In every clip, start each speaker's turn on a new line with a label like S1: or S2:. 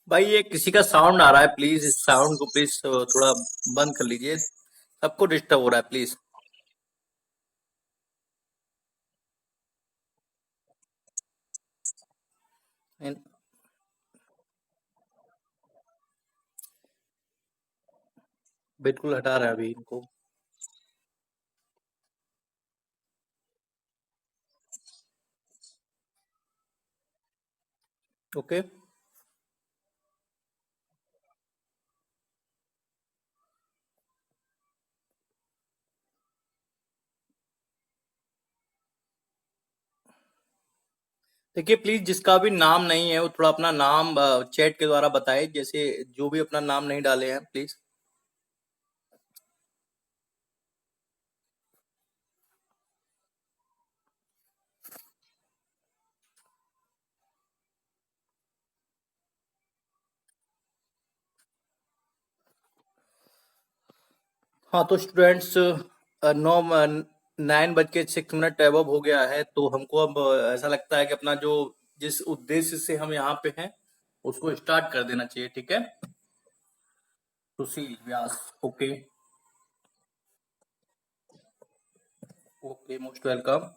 S1: भाई ये किसी का साउंड आ रहा है, प्लीज इस साउंड को प्लीज थोड़ा बंद कर लीजिए। सबको डिस्टर्ब हो रहा है, प्लीज। बिल्कुल हटा रहा है अभी इनको। ओके। देखिए प्लीज, जिसका भी नाम नहीं है वो थोड़ा अपना नाम चैट के द्वारा बताए, जैसे जो भी अपना नाम नहीं डाले हैं प्लीज। हाँ तो स्टूडेंट्स, 9:06 अब हो गया है, तो हमको अब ऐसा लगता है कि अपना जो जिस उद्देश्य से हम यहाँ पे हैं उसको स्टार्ट कर देना चाहिए, ठीक है। Sushil Vyas. Okay. Okay, most welcome.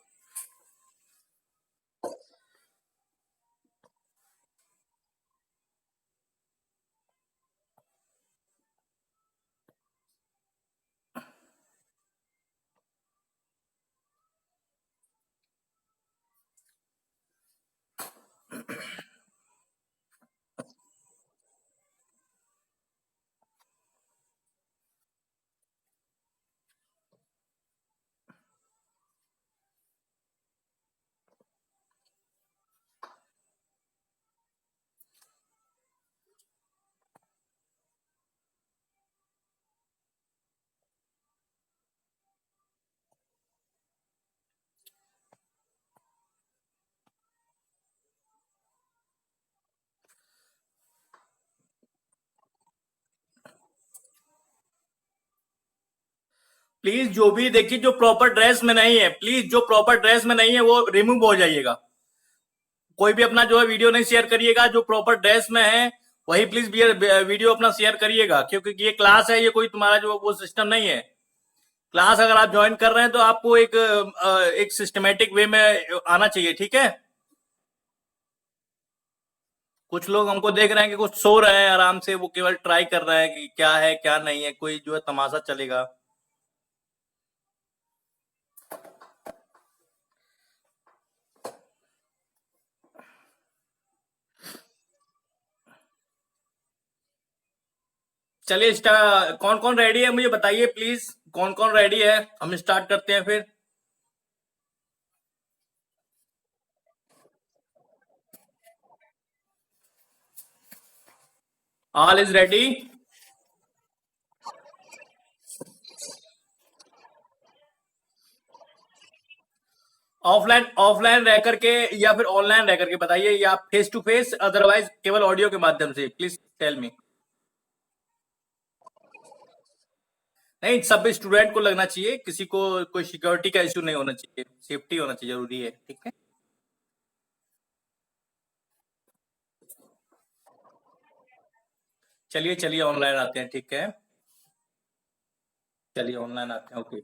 S1: Please जो भी देखिए, जो प्रॉपर ड्रेस में नहीं है, प्लीज जो प्रॉपर ड्रेस में नहीं है वो रिमूव हो जाइएगा। कोई भी अपना जो है वीडियो नहीं शेयर करिएगा, जो प्रॉपर ड्रेस में है वही प्लीज वीडियो अपना शेयर करिएगा, क्योंकि ये क्लास है, ये कोई तुम्हारा जो वो सिस्टम नहीं है। क्लास अगर आप ज्वाइन कर रहे हैं तो आपको एक सिस्टमेटिक वे में आना चाहिए, ठीक है। कुछ लोग हमको देख रहे हैं कि कुछ सो रहे हैं आराम से, वो केवल ट्राई कर रहे हैं कि क्या है क्या नहीं है, कोई जो है तमाशा चलेगा। चलिए कौन कौन रेडी है मुझे बताइए प्लीज, कौन कौन रेडी है, हम स्टार्ट करते हैं फिर। All is ready. Offline offline रह करके या फिर ऑनलाइन रह करके बताइए, या फेस टू फेस, अदरवाइज केवल ऑडियो के माध्यम से, प्लीज टेल मी। नहीं, सब स्टूडेंट को लगना चाहिए, किसी को कोई सिक्योरिटी का इश्यू नहीं होना चाहिए, सेफ्टी होना चाहिए, जरूरी है, ठीक है। चलिए चलिए ऑनलाइन आते हैं, ठीक है। चलिए ऑनलाइन आते हैं, ओके।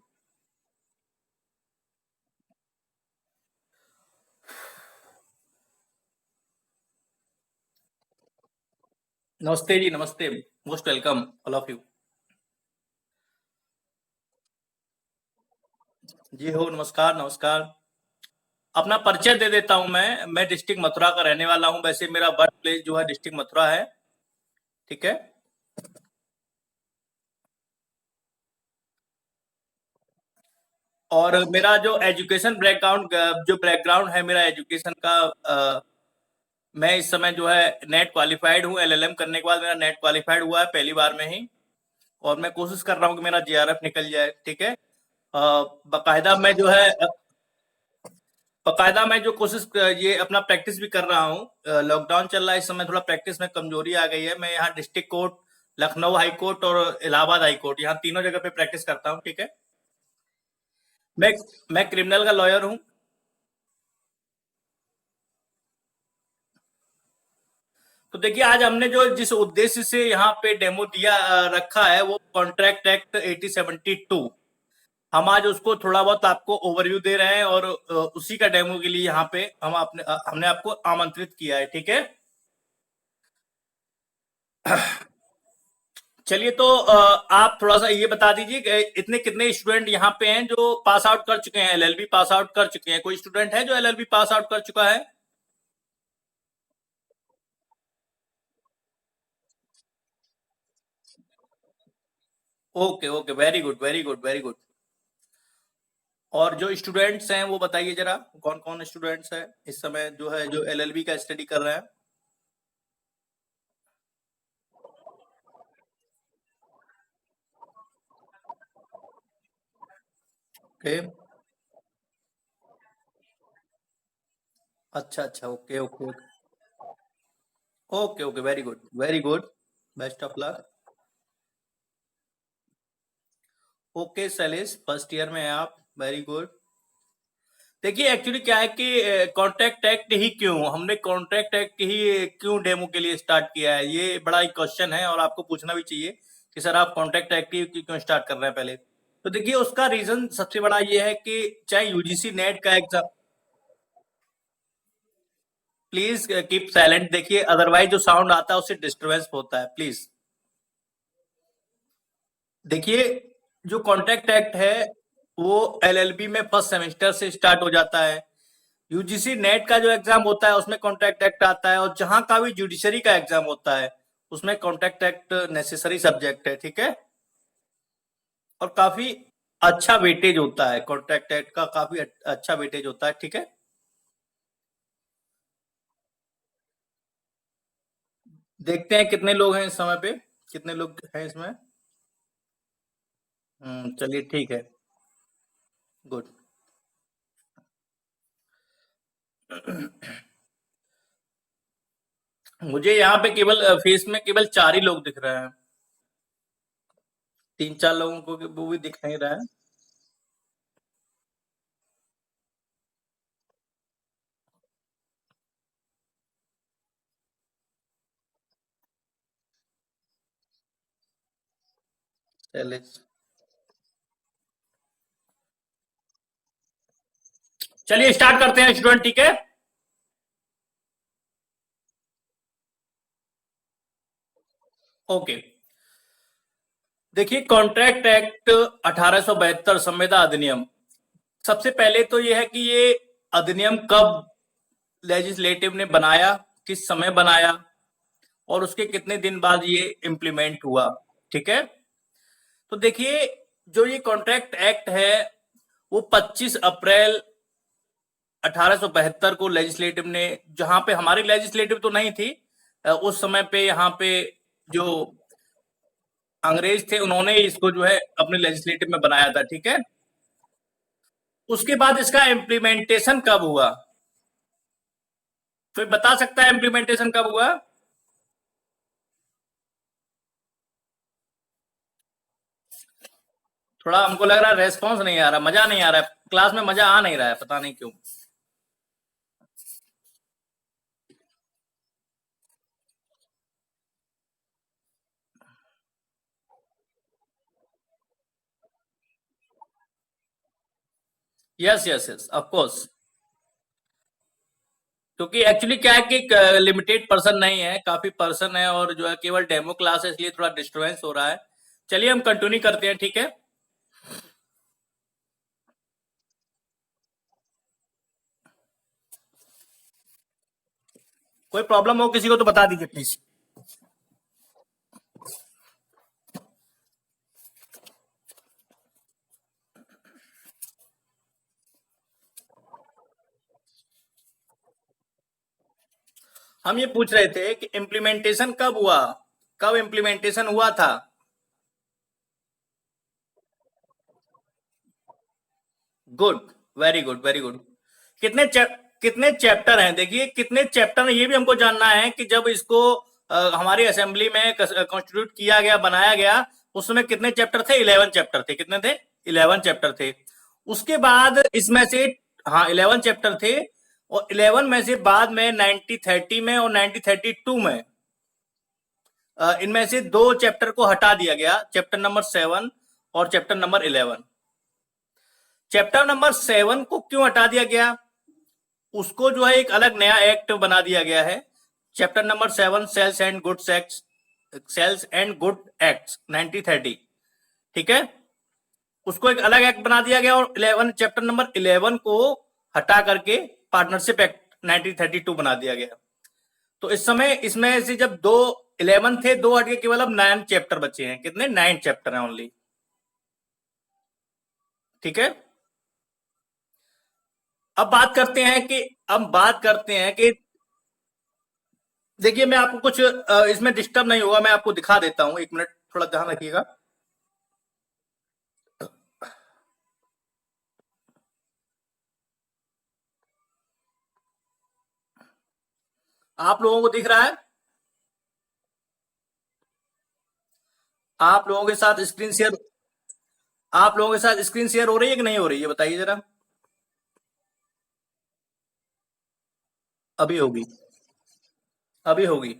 S1: नमस्ते जी, नमस्ते। Most welcome all of you. जी हो, नमस्कार नमस्कार। अपना परिचय दे देता हूं, मैं डिस्ट्रिक्ट मथुरा का रहने वाला हूं, वैसे मेरा बर्थ प्लेस जो है डिस्ट्रिक्ट मथुरा है, ठीक है। और मेरा जो एजुकेशन बैकग्राउंड, जो बैकग्राउंड है मेरा एजुकेशन का, मैं इस समय जो है नेट क्वालिफाइड हूँ, एलएलएम करने के बाद मेरा नेट क्वालिफाइड हुआ है पहली बार में ही। और मैं कोशिश कर रहा हूँ कि मेरा जेआरएफ निकल जाए, ठीक है। बकायदा मैं जो है बकायदा मैं जो कोशिश ये अपना प्रैक्टिस भी कर रहा हूँ। लॉकडाउन चल रहा है इस समय, थोड़ा प्रैक्टिस में कमजोरी आ गई है। मैं यहाँ district court, Lucknow high court और इलाहाबाद हाई कोर्ट, यहाँ तीनों जगह पे प्रैक्टिस करता हूँ, ठीक है। मैं मैं क्रिमिनल का लॉयर हूँ। तो देखिए आज हमने जो जिस उद्देश्य से यहाँ पे डेमो दिया रखा है वो कॉन्ट्रैक्ट एक्ट 8072। हम आज उसको थोड़ा बहुत आपको ओवरव्यू दे रहे हैं और उसी का डेमो के लिए यहाँ पे हमने आपको आमंत्रित किया है, ठीक है। चलिए तो आप थोड़ा सा ये बता दीजिए कि इतने कितने स्टूडेंट यहाँ पे हैं जो पास आउट कर चुके हैं, एलएलबी पास आउट कर चुके हैं। कोई स्टूडेंट है जो एलएलबी पास आउट कर चुका है? Okay okay, very good very good very good. और जो स्टूडेंट्स हैं वो बताइए जरा, कौन कौन स्टूडेंट्स हैं इस समय जो है जो एलएलबी का स्टडी कर रहे हैं? ओके, अच्छा अच्छा, okay okay okay okay, very good very good, best of luck. Okay Shailesh, first year में हैं आप, वेरी गुड। देखिए एक्चुअली क्या है कि कॉन्ट्रैक्ट एक्ट ही क्यों, हमने कॉन्ट्रैक्ट एक्ट ही क्यों डेमो के लिए स्टार्ट किया है, ये बड़ा एक क्वेश्चन है और आपको पूछना भी चाहिए कि सर आप कॉन्ट्रैक्ट एक्ट ही क्यों स्टार्ट कर रहे हैं पहले। तो देखिए उसका रीजन सबसे बड़ा ये है कि चाहे यूजीसी नेट का एग्जाम, प्लीज कीप साइलेंट, देखिए अदरवाइज जो साउंड आता है उससे डिस्टरबेंस होता है, प्लीज। देखिए जो कॉन्ट्रैक्ट एक्ट है वो एलएलबी में फर्स्ट सेमेस्टर से स्टार्ट हो जाता है। यूजीसी नेट का जो एग्जाम होता है उसमें कॉन्ट्रैक्ट एक्ट आता है, और जहां का भी जुडिशरी का एग्जाम होता है उसमें कॉन्ट्रैक्ट एक्ट नेसेसरी सब्जेक्ट है, ठीक है। और काफी अच्छा वेटेज होता है कॉन्ट्रैक्ट एक्ट का, काफी अच्छा वेटेज होता है, ठीक है। देखते हैं कितने लोग हैं इस समय पे, कितने लोग हैं इसमें। चलिए ठीक है, गुड। मुझे यहाँ पे केवल फेस में केवल 4 ही लोग दिख रहे हैं, 3-4 लोगों को वो भी दिख नहीं रहा है। चलिए चलिए स्टार्ट करते हैं स्टूडेंट, ठीक है। ओके, देखिए कॉन्ट्रैक्ट एक्ट 1872 संविदा अधिनियम, सबसे पहले तो यह है कि ये अधिनियम कब लेजिस्लेटिव ने बनाया, किस समय बनाया, और उसके कितने दिन बाद ये इम्प्लीमेंट हुआ, ठीक है। तो देखिए जो ये कॉन्ट्रैक्ट एक्ट है वो 25 अप्रैल 1872 को लेजिस्लेटिव ने, जहां पे हमारी लेजिस्लेटिव तो नहीं थी उस समय पे, यहाँ पे जो अंग्रेज थे उन्होंने इसको जो है अपने लेजिस्लेटिव में बनाया था, ठीक है। उसके बाद इसका इम्प्लीमेंटेशन कब हुआ, कोई बता सकता है इम्प्लीमेंटेशन कब हुआ? थोड़ा हमको लग रहा है रेस्पॉन्स नहीं आ रहा, मजा नहीं आ रहा है, क्लास में मजा आ नहीं रहा है, पता नहीं क्यों। Yes yes yes, of course. क्योंकि एक्चुअली क्या है कि लिमिटेड पर्सन नहीं है, काफी पर्सन है, और जो है केवल डेमो क्लास है, इसलिए थोड़ा डिस्टरबेंस हो रहा है। चलिए हम कंटिन्यू करते हैं, ठीक है। कोई प्रॉब्लम हो किसी को तो बता दीजिए प्लीज। हम ये पूछ रहे थे कि इम्प्लीमेंटेशन कब हुआ, कब इम्प्लीमेंटेशन हुआ था? Good, very good very good. कितने कितने चैप्टर हैं, देखिए कितने चैप्टर हैं ये भी हमको जानना है कि जब इसको हमारी असेंबली में कॉन्स्टिट्यूट किया गया, बनाया गया, उसमें कितने चैप्टर थे? 11 चैप्टर थे, कितने थे? 11 चैप्टर थे। उसके बाद इसमें से, हाँ 11 चैप्टर थे, और 11 में से बाद में 1930 में और 1932 में इनमें से 2 चैप्टर को हटा दिया गया, चैप्टर नंबर 7 और चैप्टर नंबर 11। चैप्टर नंबर 7 को क्यों हटा दिया गया? उसको जो है एक अलग नया एक्ट बना दिया गया है, chapter number 7 sales and good act, sales and good act 1930, ठीक है, उसको एक अलग एक्ट बना दिया गया। और 11 चैप्टर नंबर 11 को हटा करके पार्टनरशिप एक्ट 1932 बना दिया गया। तो इस समय इसमें से जब 2 11 थे, 2 हट के केवल अब 9 चैप्टर बचे हैं। कितने? 9 चैप्टर हैं ओनली, ठीक है। अब बात करते हैं कि देखिए, मैं आपको कुछ इसमें डिस्टर्ब नहीं होगा, मैं आपको दिखा देता हूं, 1 मिनट थोड़ा ध्यान रखिएगा। आप लोगों को दिख रहा है? आप लोगों के साथ स्क्रीन शेयर हो रही है कि नहीं हो रही है? बताइए जरा। अभी होगी, अभी होगी,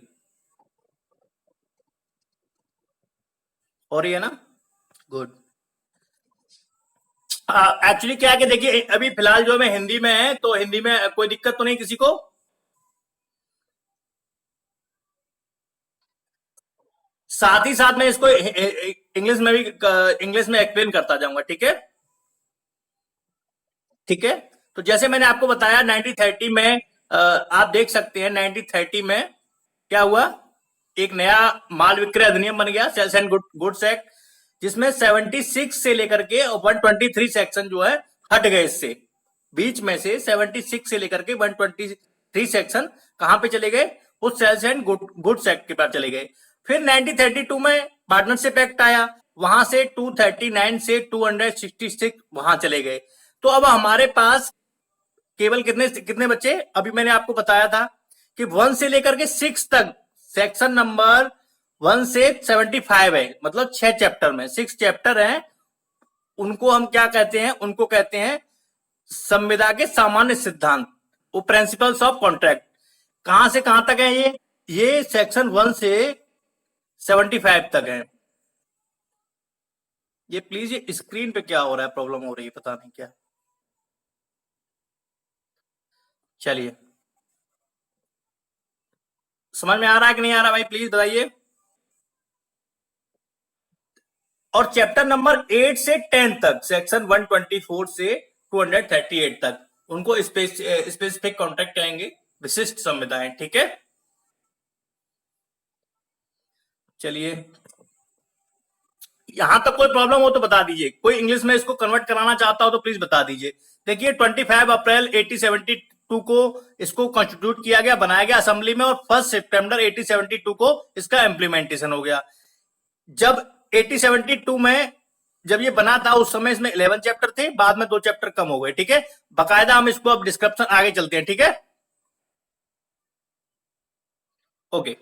S1: हो रही है ना? गुड। एक्चुअली क्या है कि देखिए, अभी फिलहाल जो मैं हिंदी में है, तो हिंदी में कोई दिक्कत तो नहीं किसी को? साथ ही साथ मैं इसको इंग्लिश में भी इंग्लिश में एक्सप्लेन करता जाऊंगा, ठीक है? ठीक है। तो जैसे मैंने आपको बताया 1930 में, आप देख सकते हैं 1930 में क्या हुआ, एक नया माल विक्रय अधिनियम बन गया, सेल्स एंड गुड्स एक्ट, जिसमें 76 से लेकर के 123 सेक्शन जो है हट गए इससे। बीच में से 76 से लेकर के 123 सेक्शन कहां पे चले गए? उस सेल्स एंड गुड्स एक्ट के पास चले गए। फिर 1932 में पार्टनरशिप एक्ट आया, वहां से 239 से 266 वहां चले गए। तो अब हमारे पास केवल कितने कितने बच्चे? अभी मैंने आपको बताया था कि 1 से लेकर के 6 तक सेक्शन नंबर 1 से 75 है, मतलब 6 चैप्टर में 6 चैप्टर हैं। उनको हम क्या कहते हैं? उनको कहते हैं संविदा के सामान्य सिद्धांत, वो प्रिंसिपल्स ऑफ कॉन्ट्रैक्ट। कहां से कहां तक है ये सेक्शन 1 से 75 तक है। ये प्लीज, ये स्क्रीन पे क्या हो रहा है? प्रॉब्लम हो रही है, पता नहीं क्या। चलिए, समझ में आ रहा है कि नहीं आ रहा भाई? प्लीज बताइए। और चैप्टर नंबर 8 से 10 तक, सेक्शन 124 से 238 तक, उनको स्पेसिफिक कॉन्ट्रैक्ट कहेंगे, विशिष्ट संविदाएं, ठीक है। चलिए, यहां तक कोई प्रॉब्लम हो तो बता दीजिए। कोई इंग्लिश में इसको कन्वर्ट कराना चाहता हो तो प्लीज बता दीजिए। देखिए, 25 अप्रैल 1872 को इसको कॉन्स्टिट्यूट किया गया, बनाया गया असेंबली में, और 1 सितंबर 1872 को इसका इम्प्लीमेंटेशन हो गया। जब 1872 में जब ये बना था, उस समय इसमें 11 चैप्टर थे, बाद में 2 चैप्टर कम हो गए, ठीक है। बकायदा हम इसको अब डिस्क्रिप्शन आगे चलते हैं, ठीक है। Okay,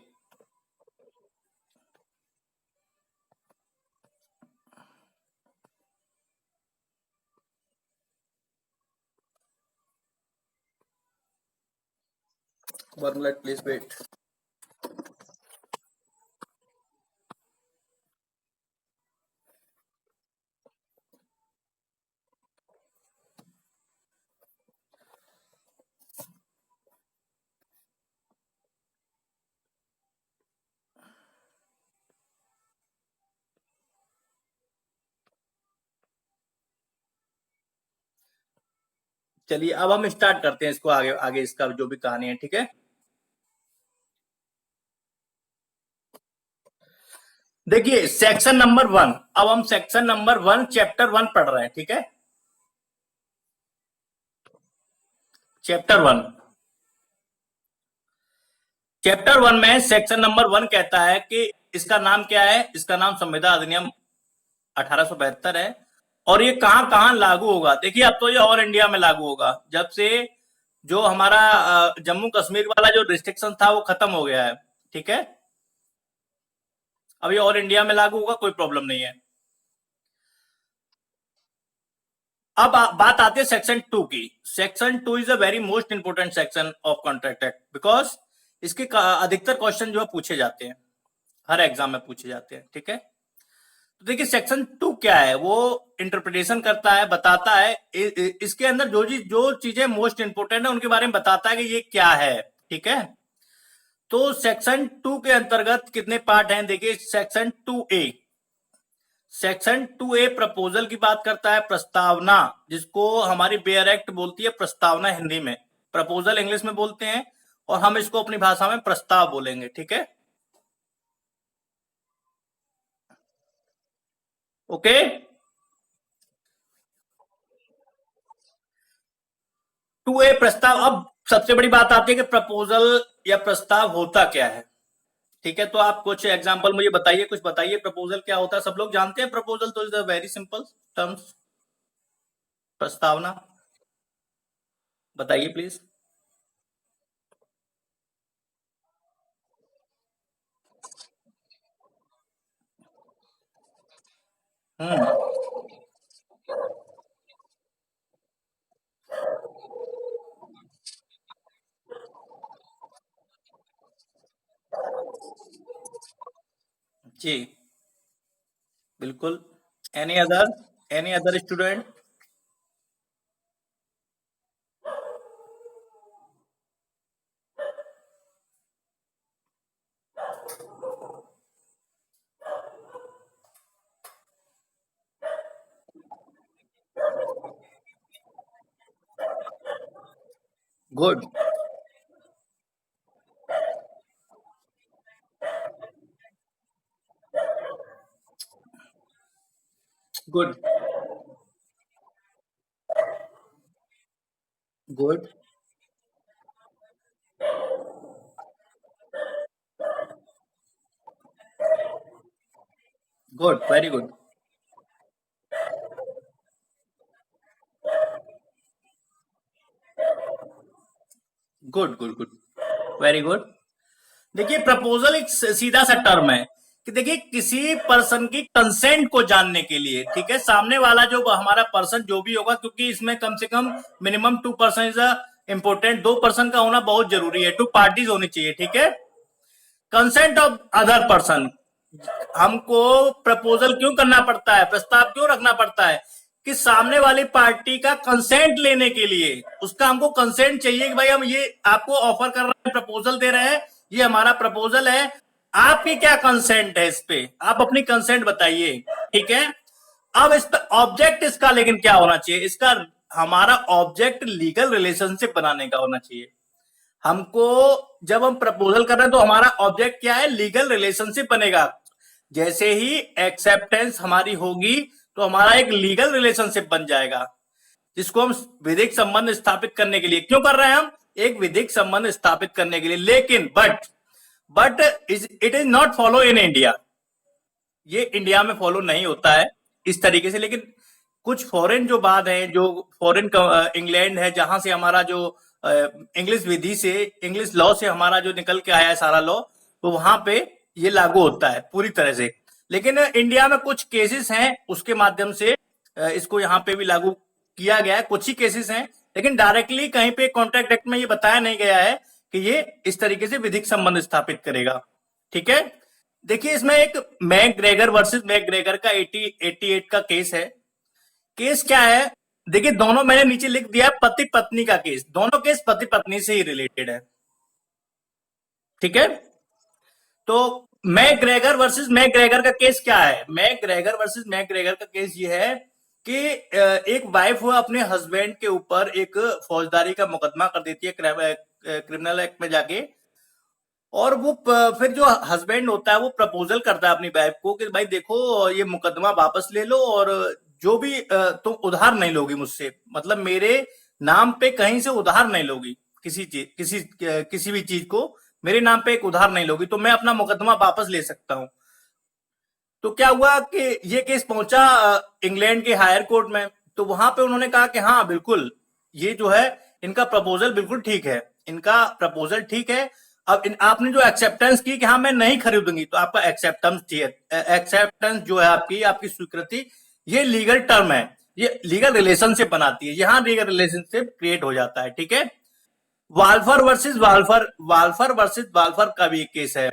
S1: 1 minute please wait. चलिए, अब हम स्टार्ट करते हैं इसको, आगे आगे इसका जो भी कहानी है, ठीक है। देखिए, सेक्शन नंबर 1, अब हम सेक्शन नंबर 1 चैप्टर 1 पढ़ रहे हैं, ठीक है। चैप्टर 1, चैप्टर 1 में सेक्शन नंबर 1 कहता है कि इसका नाम क्या है? इसका नाम संविदा अधिनियम 1872 है। और ये कहां कहां लागू होगा? देखिए, अब तो ये ऑल इंडिया में लागू होगा, जब से जो हमारा जम्मू कश्मीर वाला जो रिस्ट्रिक्शन था वो खत्म हो गया है, ठीक है। अब ये ऑल इंडिया में लागू होगा, कोई प्रॉब्लम नहीं है। अब बात आती है सेक्शन 2 की। Section 2 is a very most important section of contract act, because इसके अधिकतर क्वेश्चन जो है पूछे जाते हैं। हर एग्जाम में पूछे जाते हैं, ठीक है। तो देखिए सेक्शन 2 क्या है, वो इंटरप्रिटेशन करता है, बताता है इसके अंदर जो चीजें मोस्ट इंपोर्टेंट है उनके बारे में बताता है कि ये क्या है, ठीक है। तो सेक्शन 2 के अंतर्गत कितने पार्ट हैं, देखिए section 2A, section 2A proposal की बात करता है, प्रस्तावना, जिसको हमारी बेयर एक्ट बोलती है प्रस्तावना हिंदी में, प्रपोजल इंग्लिश में बोलते हैं, और हम इसको अपनी भाषा में प्रस्ताव बोलेंगे, ठीक है। ओके। 2A प्रस्ताव। अब सबसे बड़ी बात आती है कि प्रपोजल या प्रस्ताव होता क्या है, ठीक है। तो आप कुछ एग्जांपल मुझे बताइए, कुछ बताइए प्रपोजल क्या होता है। सब लोग जानते हैं प्रपोजल, तो is a very simple terms, प्रस्तावना। बताइए प्लीज। हम्म। जी बिल्कुल। Any other, any other student. Good. Good. Good. Good, very good. Good good good, very good. देखिए प्रपोजल एक सीधा सा टर्म है कि देखिए किसी पर्सन की कंसेंट को जानने के लिए, ठीक है, सामने वाला जो हमारा पर्सन जो भी होगा, क्योंकि इसमें कम से कम minimum 2 person is important, 2 person का होना बहुत जरूरी है, 2 पार्टीज होनी चाहिए, ठीक है। कंसेंट ऑफ अदर पर्सन, हमको प्रपोजल क्यों करना पड़ता है, प्रस्ताव क्यों रखना पड़ता है, कि सामने वाली पार्टी का कंसेंट लेने के लिए उसका हमको कंसेंट चाहिए कि भाई हम ये आपको ऑफर कर रहे हैं, प्रपोजल दे रहे हैं, ये हमारा प्रपोजल है, आपकी क्या कंसेंट है इस पे, आप अपनी कंसेंट बताइए, ठीक है। अब इस पे ऑब्जेक्ट इसका लेकिन क्या होना चाहिए, इसका हमारा ऑब्जेक्ट लीगल रिलेशनशिप बनाने का होना चाहिए। हमको जब हम प्रपोजल कर रहे हैं तो हमारा ऑब्जेक्ट क्या है, लीगल रिलेशनशिप बनेगा। जैसे ही एक्सेप्टेंस हमारी होगी तो हमारा एक लीगल रिलेशनशिप बन जाएगा, जिसको हम विधिक संबंध स्थापित करने के लिए क्यों कर रहे हैं, हम एक विधिक संबंध स्थापित करने के लिए। लेकिन but it is not follow in India, ये इंडिया में फॉलो नहीं होता है इस तरीके से। लेकिन कुछ फॉरेन जो बात है, जो फॉरेन इंग्लैंड है, जहां से हमारा जो इंग्लिश विधि से, इंग्लिश लॉ से हमारा जो निकल के आया है सारा लॉ, तो वहां पे ये लागू होता है पूरी तरह से। लेकिन इंडिया में कुछ केसेस हैं उसके माध्यम से इसको यहाँ पे भी लागू किया गया है, कुछ ही केसेस हैं, लेकिन डायरेक्टली कहीं पे कॉन्ट्रैक्ट एक्ट में ये बताया नहीं गया है कि ये इस तरीके से विधिक संबंध स्थापित करेगा, ठीक है। देखिए इसमें एक मैकग्रेगर वर्सेस मैकग्रेगर का 88 का केस है। केस क्या है, देखिए दोनों मैंने नीचे लिख दिया, पति पत्नी का केस, दोनों केस पति पत्नी से ही रिलेटेड है, ठीक है। तो मैकग्रेगर वर्सेस मैकग्रेगर का केस क्या है, मैकग्रेगर वर्सेस मैकग्रेगर का केस ये है कि एक वाइफ हुआ अपने हस्बैंड के ऊपर एक फौजदारी का मुकदमा कर देती है क्रिमिनल एक्ट में जाके, और वो फिर जो हस्बैंड होता है वो प्रपोजल करता है अपनी वाइफ को कि भाई देखो ये मुकदमा वापस ले लो, और जो भी तुम उधार नहीं लोगी मुझसे, मतलब मेरे नाम पे कहीं से उधार नहीं लोगी, किसी भी चीज को मेरे नाम पे एक उधार नहीं लोगी, तो मैं अपना मुकदमा वापस ले सकता हूं। तो क्या हुआ कि ये केस पहुंचा इंग्लैंड के हायर कोर्ट में, तो वहां पे उन्होंने कहा कि हाँ बिल्कुल ये जो है इनका प्रपोजल बिल्कुल ठीक है, इनका प्रपोजल ठीक है। अब आपने जो एक्सेप्टेंस की कि हाँ मैं नहीं खरीदूंगी, तो आपका एक्सेप्टेंस जो है आपकी आपकी स्वीकृति, ये लीगल टर्म है, ये लीगल रिलेशनशिप बनाती है, यहां लीगल रिलेशनशिप क्रिएट हो जाता है, ठीक है। वाल्फर वर्सेस वाल्फर, वाल्फर वर्सेस वाल्फर का भी एक केस है।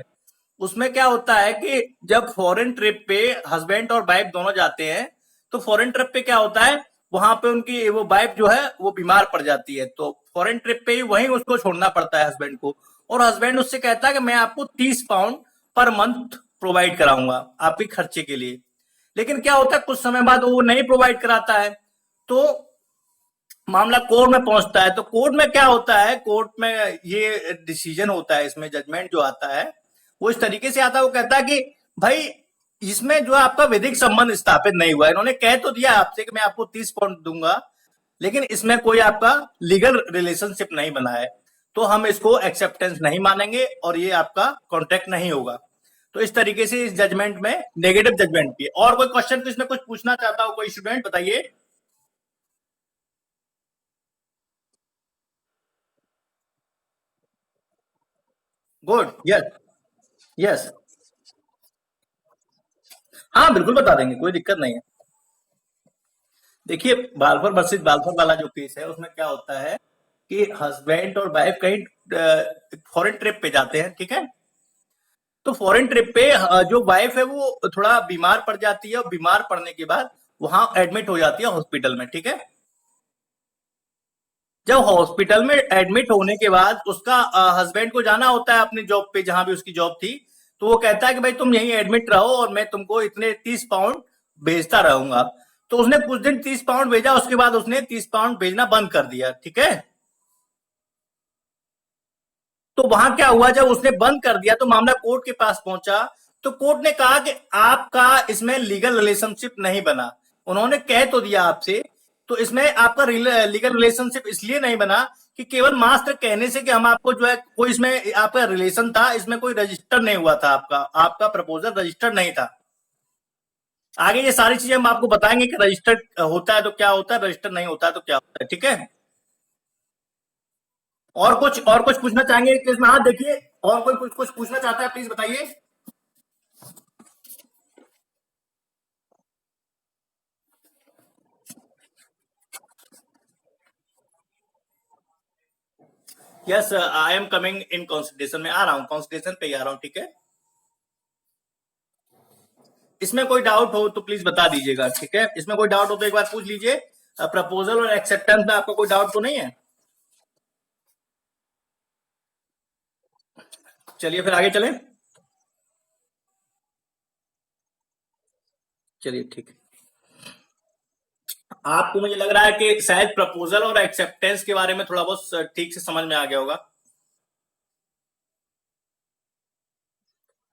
S1: उसमें क्या होता है कि जब फॉरेन ट्रिप पे हस्बैंड और वाइफ दोनों जाते हैं, तो फॉरेन ट्रिप पे क्या होता है, वहां पे उनकी वो वाइफ जो है वो बीमार पड़ जाती है, तो फॉरेन ट्रिप पे ही वहीं उसको छोड़ना पड़ता है हस्बैंड को। और हस्बैंड उससे कहता है कि मैं आपको 30 पाउंड पर मंथ प्रोवाइड कराऊंगा आपके खर्चे के लिए। लेकिन क्या होता है, कुछ समय बाद वो नहीं प्रोवाइड कराता है, तो मामला कोर्ट में पहुंचता है। तो कोर्ट में क्या होता है, कोर्ट में ये डिसीजन होता है, इसमें जजमेंट जो आता है वो इस तरीके से आता है, वो कहता है कि भाई इसमें जो आपका विधिक संबंध स्थापित नहीं हुआ, इन्होंने कह तो दिया आपसे कि मैं आपको 30 पाउंड दूंगा, लेकिन इसमें कोई आपका लीगल रिलेशनशिप नहीं बना है, तो हम इसको एक्सेप्टेंस नहीं मानेंगे और ये आपका कॉन्ट्रैक्ट नहीं होगा। तो इस तरीके से इस जजमेंट में नेगेटिव जजमेंट भी है। और कोई क्वेश्चन तो इसमें कुछ पूछना चाहता हो कोई स्टूडेंट, बताइए। Good, yes, yes. हाँ, बिल्कुल बता देंगे, कोई दिक्कत नहीं है। देखिए, बाल्फर वर्सेस बाल्फर वाला जो केस है, उसमें क्या होता है कि हस्बैंड और वाइफ कहीं फॉरेन ट्रिप पे जाते हैं, ठीक है। तो फॉरेन ट्रिप पे जो वाइफ है वो थोड़ा बीमार पड़ जाती है, और बीमार पड़ने के बाद वहां एडमिट हो जाती है हॉस्पिटल में, ठीक है। जब हॉस्पिटल में एडमिट होने के बाद उसका हस्बैंड को जाना होता है अपनी जॉब पे, जहां भी उसकी जॉब थी, तो वो कहता है कि भाई तुम यहीं एडमिट रहो और मैं तुमको इतने 30 पाउंड भेजता रहूंगा। तो उसने कुछ दिन 30 पाउंड भेजा, उसके बाद उसने 30 पाउंड भेजना बंद कर दिया, ठीक है। तो वहां क्या हुआ, जब उसने बंद कर दिया तो मामला कोर्ट के पास पहुंचा। तो कोर्ट ने कहा कि आपका इसमें लीगल रिलेशनशिप नहीं बना, उन्होंने कह तो दिया आपसे, तो इसमें आपका लीगल रिलेशनशिप इसलिए नहीं बना कि केवल मात्र कहने से कि हम आपको जो है कोई इसमें आपका रिलेशन था, इसमें कोई रजिस्टर नहीं हुआ था, आपका आपका प्रपोजल रजिस्टर्ड नहीं था। आगे ये सारी चीजें हम आपको बताएंगे कि रजिस्टर्ड होता है तो क्या होता है, रजिस्टर नहीं होता है तो क्या होता है, ठीक है। और कुछ पूछना चाहेंगे कि इसमें, हाँ देखिए, और कोई कुछ कुछ पूछना चाहता है, प्लीज बताइए। Yes, I am coming in consultation में, आ रहा हूँ, कॉन्सल्टेशन पे ही आ रहा हूँ, ठीक है। इसमें कोई डाउट हो तो प्लीज बता दीजिएगा, ठीक है। इसमें कोई डाउट हो तो एक बार पूछ लीजिए। प्रपोजल और एक्सेप्टेंस में आपको कोई डाउट तो नहीं है? चलिए फिर आगे चलें। चलिए ठीक है। आपको मुझे लग रहा है कि शायद प्रपोजल और एक्सेप्टेंस के बारे में थोड़ा बहुत ठीक से समझ में आ गया होगा।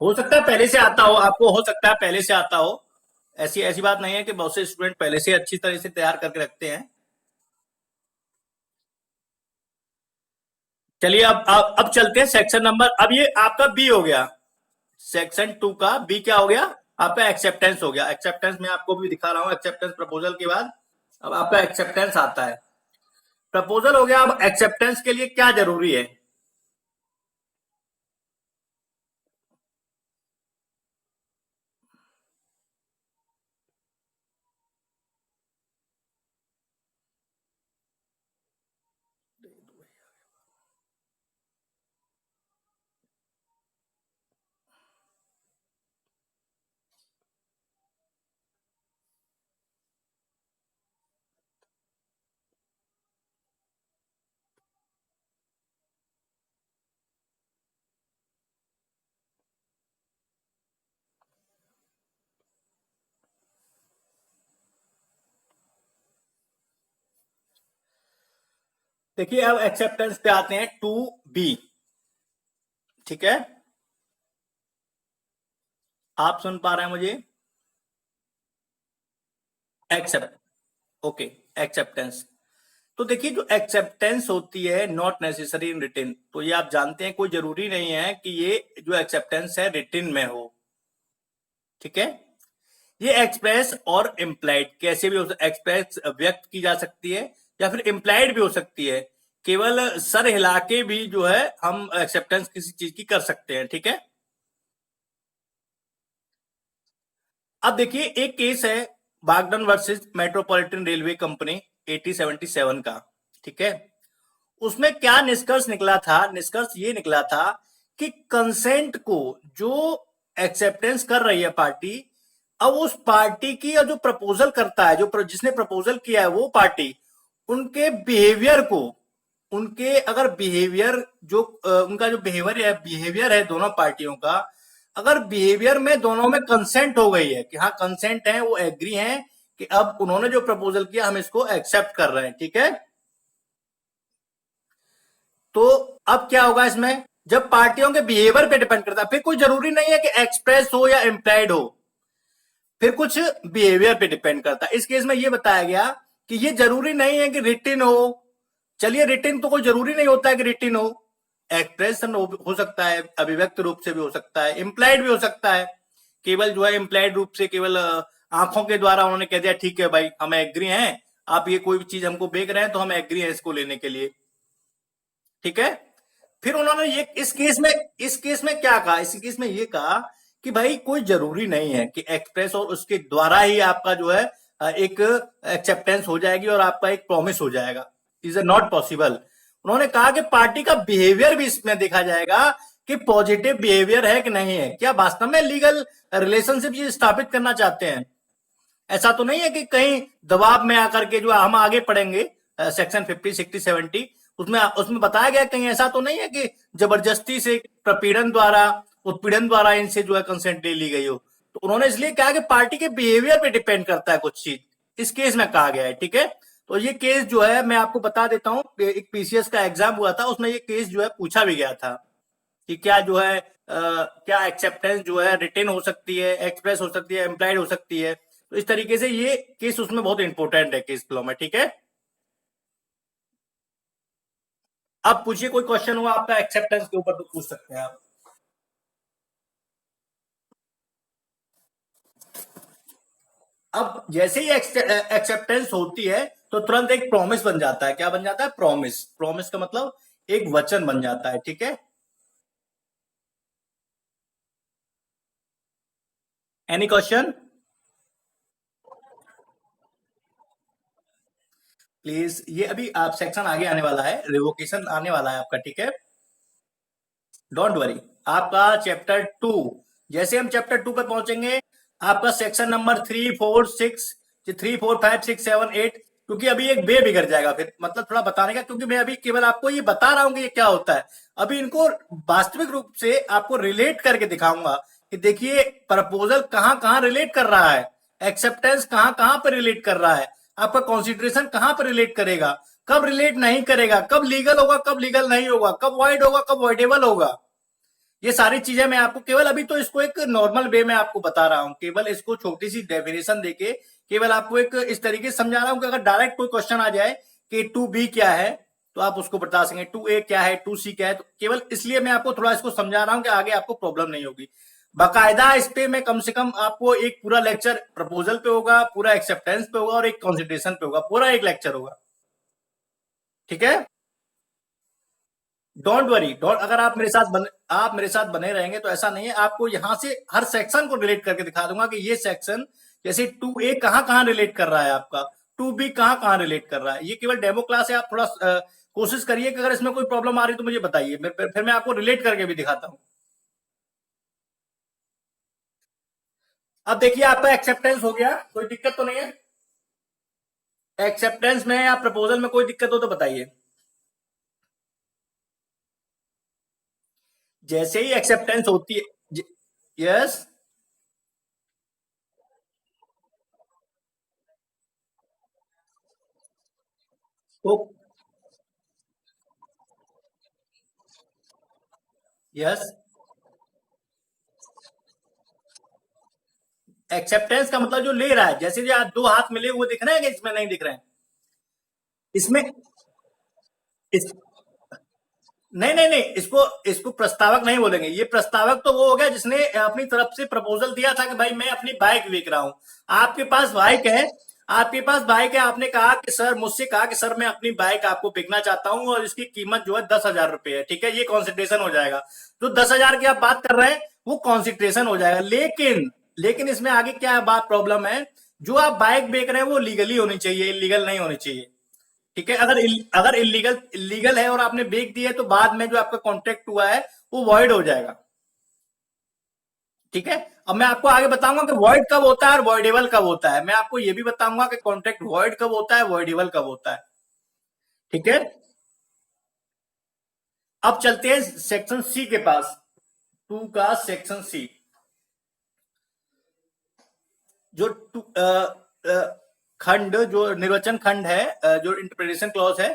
S1: हो सकता है पहले से आता हो आपको, हो सकता है पहले से आता हो, ऐसी ऐसी बात नहीं है कि बहुत से स्टूडेंट पहले से अच्छी तरह से तैयार करके रखते हैं। चलिए अब चलते हैं सेक्शन नंबर, अब ये आपका बी हो गया। सेक्शन 2 का बी क्या हो गया, आपका एक्सेप्टेंस हो गया। एक्सेप्टेंस में आपको भी दिखा रहा हूं, एक्सेप्टेंस प्रपोजल के बाद अब आपका एक्सेप्टेंस आता है। प्रपोजल हो गया, अब एक्सेप्टेंस के लिए क्या जरूरी है। देखिए, अब एक्सेप्टेंस पे आते हैं, 2B, ठीक है। आप सुन पा रहे हैं मुझे? Accept, okay, acceptance. तो देखिए, जो एक्सेप्टेंस होती है, नॉट नेसेसरी इन रिटिन, तो ये आप जानते हैं कोई जरूरी नहीं है कि ये जो एक्सेप्टेंस है रिटिन में हो, ठीक है। ये एक्सप्रेस और इम्प्लाइड कैसे भी हो, एक्सप्रेस व्यक्त की जा सकती है या फिर इम्प्लाइड भी हो सकती है। केवल सर हिला के भी जो है हम एक्सेप्टेंस किसी चीज की कर सकते हैं, ठीक है। अब देखिए, एक केस है बागडन वर्सेस मेट्रोपॉलिटन रेलवे कंपनी 1877 का, ठीक है। उसमें क्या निष्कर्ष निकला था, निष्कर्ष ये निकला था कि कंसेंट को जो एक्सेप्टेंस कर रही है पार्टी, अब उस पार्टी की जो प्रपोजल करता है, जो जिसने प्रपोजल किया है वो पार्टी, उनके बिहेवियर को, उनके अगर बिहेवियर जो उनका जो बिहेवियर है दोनों पार्टियों का, अगर बिहेवियर में दोनों में कंसेंट हो गई है कि हाँ कंसेंट है, वो एग्री हैं कि अब उन्होंने जो प्रपोजल किया हम इसको एक्सेप्ट कर रहे हैं, ठीक है। तो अब क्या होगा इसमें, जब पार्टियों के बिहेवियर पे डिपेंड करता है, फिर कोई जरूरी नहीं है कि एक्सप्रेस हो या इम्प्लाइड हो, फिर कुछ बिहेवियर पे डिपेंड करता है। इस केस में ये बताया गया कि ये जरूरी नहीं है कि रिटिन हो। चलिए रिटिन तो कोई जरूरी नहीं होता है कि रिटिन हो, एक्सप्रेशन हो सकता है, अभिव्यक्त रूप से भी हो सकता है, इम्प्लाइड भी हो सकता है। केवल जो है इम्प्लाइड रूप से केवल आंखों के द्वारा उन्होंने कह दिया ठीक है भाई हम एग्री हैं, आप ये कोई भी चीज हमको बेच रहे हैं तो हम एग्री हैं इसको लेने के लिए, ठीक है। फिर उन्होंने ये इस केस में क्या कहा, इस केस में ये कहा कि भाई कोई जरूरी नहीं है कि एक्सप्रेस और उसके द्वारा ही आपका जो है एक एक्सेप्टेंस हो जाएगी और आपका एक प्रॉमिस हो जाएगा, इज नॉट पॉसिबल। उन्होंने कहा कि पार्टी का बिहेवियर भी इसमें देखा जाएगा कि पॉजिटिव बिहेवियर है कि नहीं है, क्या वास्तव में लीगल रिलेशनशिप ये स्थापित करना चाहते हैं। ऐसा तो नहीं है कि कहीं दबाव में आकर के जो हम आगे पढ़ेंगे सेक्शन 50, 60, 70 उसमें बताया गया, कहीं ऐसा तो नहीं है कि जबरदस्ती से प्रपीड़न द्वारा, उत्पीड़न द्वारा इनसे जो है कंसेंट ले ली गई हो। तो उन्होंने इसलिए कहा कि पार्टी के बिहेवियर पे डिपेंड करता है कुछ चीज, इस केस में कहा गया है, ठीक है। तो ये केस जो है मैं आपको बता देता हूं, एक पीसीएस का एग्जाम हुआ था, उसमें ये केस जो है पूछा भी गया था कि क्या जो है क्या एक्सेप्टेंस जो है रिटेन हो सकती है, एक्सप्रेस हो सकती है, एम्प्लाइड हो सकती है। तो इस तरीके से ये केस उसमें बहुत इंपॉर्टेंट है केस फ्लो में, ठीक है। अब पूछिए कोई क्वेश्चन हुआ आपका एक्सेप्टेंस के ऊपर तो पूछ सकते हैं आप। अब जैसे ही एक्सेप्टेंस होती है तो तुरंत एक प्रॉमिस बन जाता है, क्या बन जाता है, प्रॉमिस। प्रॉमिस का मतलब एक वचन बन जाता है, ठीक है। Any question please. ये अभी आप सेक्शन आगे आने वाला है, रिवोकेशन आने वाला है आपका, ठीक है। डोंट वरी, आपका चैप्टर 2, जैसे हम चैप्टर 2 पे पहुंचेंगे आपका सेक्शन नंबर 3, 4, 6, 3, 4, 5, 6, 7, 8, क्योंकि अभी एक वे बिगड़ जाएगा फिर, मतलब थोड़ा बताने का, क्योंकि मैं अभी केवल आपको ये बता रहा हूं कि ये क्या होता है। अभी इनको वास्तविक रूप से आपको रिलेट करके दिखाऊंगा कि देखिए प्रपोजल कहां कहां रिलेट कर रहा है, एक्सेप्टेंस कहां कहां पर रिलेट कर रहा है, आपका कॉन्सिडरेशन कहां पर रिलेट करेगा, कब रिलेट नहीं करेगा, कब लीगल होगा, कब लीगल नहीं होगा, कब वॉइड होगा, कब वॉइडेबल होगा। ये सारी चीजें मैं आपको केवल अभी तो इसको एक नॉर्मल वे में आपको बता रहा हूं, केवल इसको छोटी सी डेफिनेशन देके केवल आपको एक इस तरीके से समझा रहा हूं कि अगर डायरेक्ट कोई क्वेश्चन आ जाए कि 2B क्या है तो आप उसको बता सकें, 2A क्या है, 2C क्या है। तो केवल इसलिए मैं आपको थोड़ा इसको समझा रहा हूं कि आगे आपको प्रॉब्लम नहीं होगी। बाकायदा इस पे मैं कम से कम आपको एक पूरा लेक्चर प्रपोजल पे होगा, पूरा एक्सेप्टेंस पे होगा और एक कंसिडरेशन पे होगा, पूरा एक लेक्चर होगा, ठीक है। डोंट वरी, डोंट, अगर आप मेरे साथ बने रहेंगे तो ऐसा नहीं है, आपको यहां से हर सेक्शन को रिलेट करके दिखा दूंगा कि ये सेक्शन जैसे 2A कहां कहां रिलेट कर रहा है आपका, 2B कहां कहां रिलेट कर रहा है। ये केवल डेमो क्लास है, आप थोड़ा कोशिश करिए कि अगर इसमें कोई प्रॉब्लम आ रही है तो मुझे बताइए, फिर मैं आपको रिलेट करके भी दिखाता हूं। अब देखिए आपका एक्सेप्टेंस हो गया, कोई दिक्कत तो नहीं है एक्सेप्टेंस में या प्रपोजल में, कोई दिक्कत हो तो बताइए। जैसे ही एक्सेप्टेंस होती है, यस, तो यस, एक्सेप्टेंस का मतलब जो ले रहा है, जैसे जो आप दो हाथ मिले हुए दिख रहे हैं कि इसमें नहीं दिख रहे हैं, इसमें इस नहीं नहीं नहीं, इसको इसको प्रस्तावक नहीं बोलेंगे। ये प्रस्तावक तो वो हो गया जिसने अपनी तरफ से प्रपोजल दिया था कि भाई मैं अपनी बाइक बेच रहा हूं, आपके पास बाइक है, आपके पास बाइक है, आपने कहा कि सर, मुझसे कहा कि सर मैं अपनी बाइक आपको बेचना चाहता हूं और इसकी कीमत जो है 10,000 रुपए है, ठीक है, ये कॉन्सिडरेशन हो जाएगा। जो 10,000 की आप बात कर रहे हैं वो कॉन्सिडरेशन हो जाएगा, लेकिन इसमें आगे क्या बात प्रॉब्लम है, जो आप बाइक बेच रहे हैं वो लीगली होनी चाहिए, इलीगल नहीं होनी चाहिए, ठीक है। अगर इलीगल इलीगल है और आपने बेच दिया है तो बाद में जो आपका कॉन्ट्रैक्ट हुआ है वो वॉइड हो जाएगा। ठीक है। अब मैं आपको आगे बताऊंगा कि वॉइड कब होता है और वॉइडेबल कब होता है। मैं आपको ये भी बताऊंगा कि कॉन्ट्रैक्ट वॉइड कब होता है, वॉइडेबल कब होता है। ठीक है। अब चलते हैं सेक्शन सी के पास, टू का सेक्शन सी। जो खंड, जो निर्वचन खंड है, जो इंटरप्रिटेशन क्लॉज है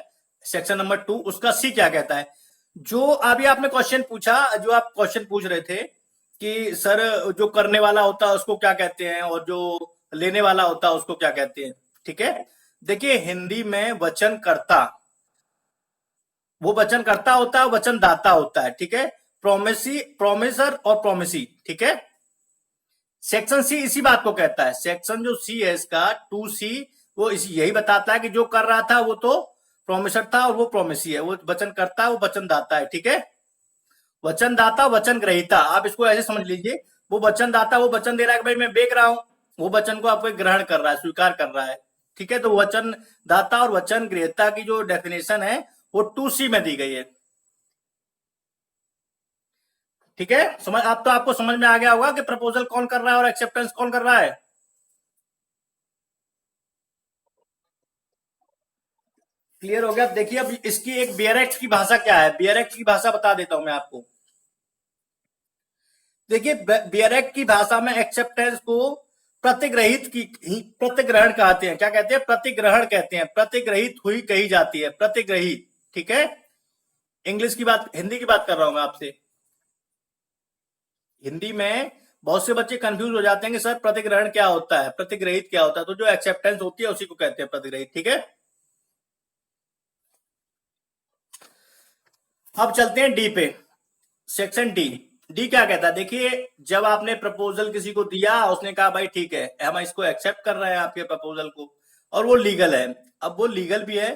S1: सेक्शन नंबर 2, उसका सी क्या कहता है। जो अभी आपने क्वेश्चन पूछा, जो आप क्वेश्चन पूछ रहे थे कि सर जो करने वाला होता है उसको क्या कहते हैं और जो लेने वाला होता है उसको क्या कहते हैं। ठीक है। देखिए हिंदी में वचनकर्ता, वो वचनकर्ता होता है, वचनदाता होता है। ठीक है। प्रोमिसी, प्रोमिसर और प्रोमिसी। ठीक है। सेक्शन सी इसी बात को कहता है। सेक्शन जो सी है इसका 2C, वो इसी यही बताता है कि जो कर रहा था वो तो प्रोमिसर था और वो प्रोमिसी है, वो वचन करता है, वो वचनदाता है। ठीक है। वचनदाता, वचन ग्रहीता, आप इसको ऐसे समझ लीजिए। वो वचनदाता वो वचन दे रहा है कि भाई मैं बेच रहा हूं, वो वचन को आपको ग्रहण कर रहा है, स्वीकार कर रहा है। ठीक है। तो वचन दाता और वचन ग्रहीता की जो डेफिनेशन है वो 2C में दी गई है। ठीक है। समझ, आप तो आपको समझ में आ गया होगा कि प्रपोजल कौन कर रहा है और एक्सेप्टेंस कौन कर रहा है। क्लियर हो गया। देखिए अब इसकी एक बियरेक्ट की भाषा क्या है, बियरेक्ट की भाषा बता देता हूं मैं आपको। देखिए बियरेक्ट की भाषा में एक्सेप्टेंस को प्रतिग्रहित की, प्रतिग्रहण कहते हैं। क्या कहते हैं? प्रतिग्रहण कहते हैं। प्रतिग्रहित हुई कही जाती है, प्रतिग्रहित। ठीक है। इंग्लिश की बात, हिंदी की बात कर रहा हूं मैं आपसे। हिंदी में बहुत से बच्चे कंफ्यूज हो जाते हैं कि सर प्रतिग्रहण क्या होता है, प्रतिग्रहित क्या होता है। तो जो एक्सेप्टेंस होती है उसी को कहते हैं प्रतिग्रहित। ठीक है। अब चलते हैं डी पे, सेक्शन डी। डी क्या कहता है? देखिए जब आपने प्रपोजल किसी को दिया, उसने कहा भाई ठीक है हम इसको एक्सेप्ट कर रहे हैं आपके प्रपोजल को, और वो लीगल है। अब वो लीगल भी है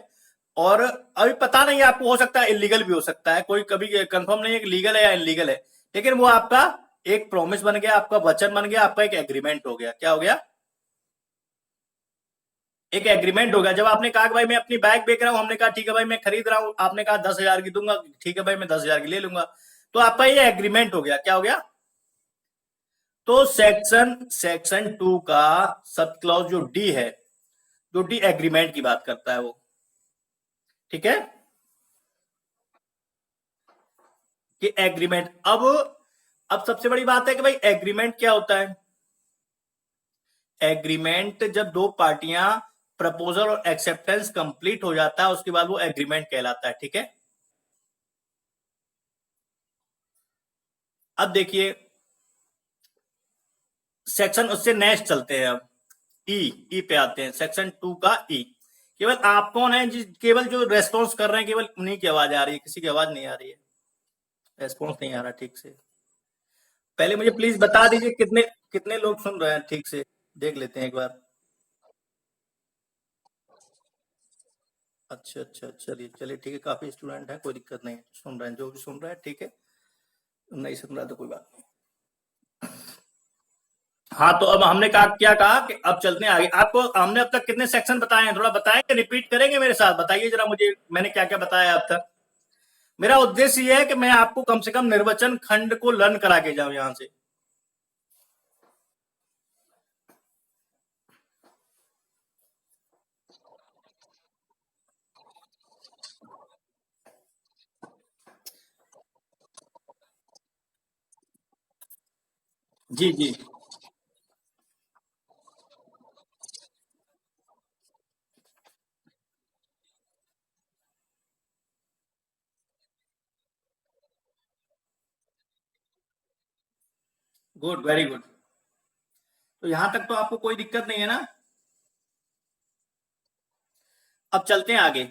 S1: और अभी पता नहीं है आपको, हो सकता है इलीगल भी हो सकता है, कोई कभी कंफर्म नहीं है कि लीगल है या इलीगल है। लेकिन वो आपका एक प्रॉमिस बन गया, आपका वचन बन गया, आपका एक एग्रीमेंट हो गया। क्या हो गया? एक एग्रीमेंट हो गया। जब आपने कहा कि भाई मैं अपनी बाइक बेच रहा हूं, हमने कहा ठीक है भाई मैं खरीद रहा हूं, आपने कहा 10,000 की दूंगा, ठीक है भाई मैं 10,000 की ले लूंगा, तो आपका ये एग्रीमेंट हो गया। क्या हो गया? तो सेक्शन सेक्शन 2 का सब क्लॉज जो डी है, जो डी एग्रीमेंट की बात करता है वो। ठीक है। कि एग्रीमेंट, अब सबसे बड़ी बात है कि भाई एग्रीमेंट क्या होता है। एग्रीमेंट जब दो पार्टियां, प्रपोजल और एक्सेप्टेंस कंप्लीट हो जाता है उसके बाद वो एग्रीमेंट कहलाता है। ठीक है। अब देखिए सेक्शन उससे नेक्स्ट चलते हैं। अब ई, ई पे आते हैं, सेक्शन 2 का ई। केवल आप कौन है जिस, केवल जो रेस्पॉन्स कर रहे हैं केवल उन्हीं की आवाज आ रही है, किसी की आवाज नहीं आ रही है, रेस्पॉन्स नहीं आ रहा ठीक से। पहले मुझे प्लीज बता दीजिए कितने कितने लोग सुन रहे हैं ठीक से, देख लेते हैं एक बार। अच्छा अच्छा, चलिए चलिए ठीक है, काफी स्टूडेंट है, कोई दिक्कत नहीं है, सुन रहे हैं जो भी सुन रहे हैं। ठीक है। नहीं सुन रहा तो कोई बात नहीं। हाँ तो अब हमने कहा, क्या कहा कि अब चलते हैं आगे। आपको हमने अब तक कितने सेक्शन बताए हैं, थोड़ा बताएंगे, रिपीट करेंगे मेरे साथ, बताइए जरा मुझे मैंने क्या क्या बताया अब तक। मेरा उद्देश्य ये है कि मैं आपको कम से कम निर्वचन खंड को लर्न करा के जाऊं यहां से। जी जी। Good, very good. तो यहां तक तो आपको कोई दिक्कत नहीं है ना। अब चलते हैं आगे।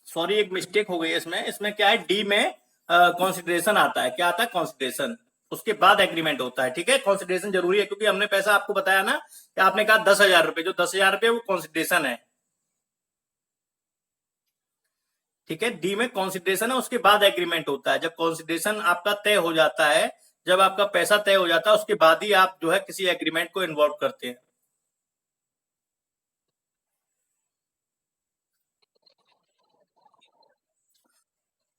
S1: सॉरी एक मिस्टेक हो गई है इसमें। इसमें क्या है, डी में कॉन्सिडरेशन आता है। क्या आता है? कॉन्सिडरेशन। उसके बाद एग्रीमेंट होता है। ठीक है। कॉन्सिडरेशन जरूरी है क्योंकि हमने पैसा आपको बताया ना कि आपने कहा 10,000 रुपए, जो 10,000 रुपए वो कॉन्सिडरेशन है। ठीक है, डी में कंसिडरेशन है, उसके बाद एग्रीमेंट होता है। जब कंसिडरेशन आपका तय हो जाता है, जब आपका पैसा तय हो जाता है, उसके बाद ही आप जो है किसी एग्रीमेंट को इन्वॉल्व करते हैं।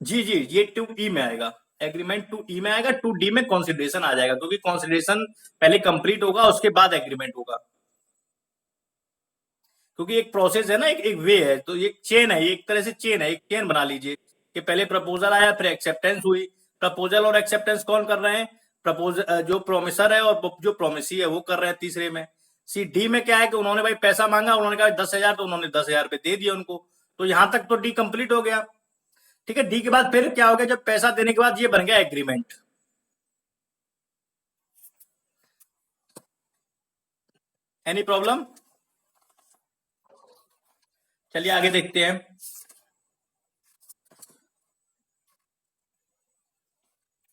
S1: जी जी, ये टू ई में आएगा, एग्रीमेंट टू ई में आएगा, टू डी में कंसिडरेशन आ जाएगा, क्योंकि कंसिडरेशन पहले कंप्लीट होगा, उसके बाद एग्रीमेंट होगा। क्योंकि एक प्रोसेस है ना, एक वे है, तो ये चेन है, ये एक तरह से चेन है, एक चेन बना लीजिए कि पहले प्रपोजल आया, फिर एक्सेप्टेंस हुई। प्रपोजल और एक्सेप्टेंस कौन कर रहे हैं? प्रपोजल जो प्रोमिसर है और जो प्रोमिसी है वो कर रहे हैं तीसरे में। सी डी में क्या है कि उन्होंने भाई पैसा मांगा, उन्होंने कहा 10,000, तो उन्होंने 10,000 रुपए दे दिया उनको, तो यहां तक तो डी कंप्लीट हो गया। ठीक है, डी के बाद फिर क्या हो गया, जब पैसा देने के बाद ये बन गया एग्रीमेंट। Any problem? चलिए आगे देखते हैं।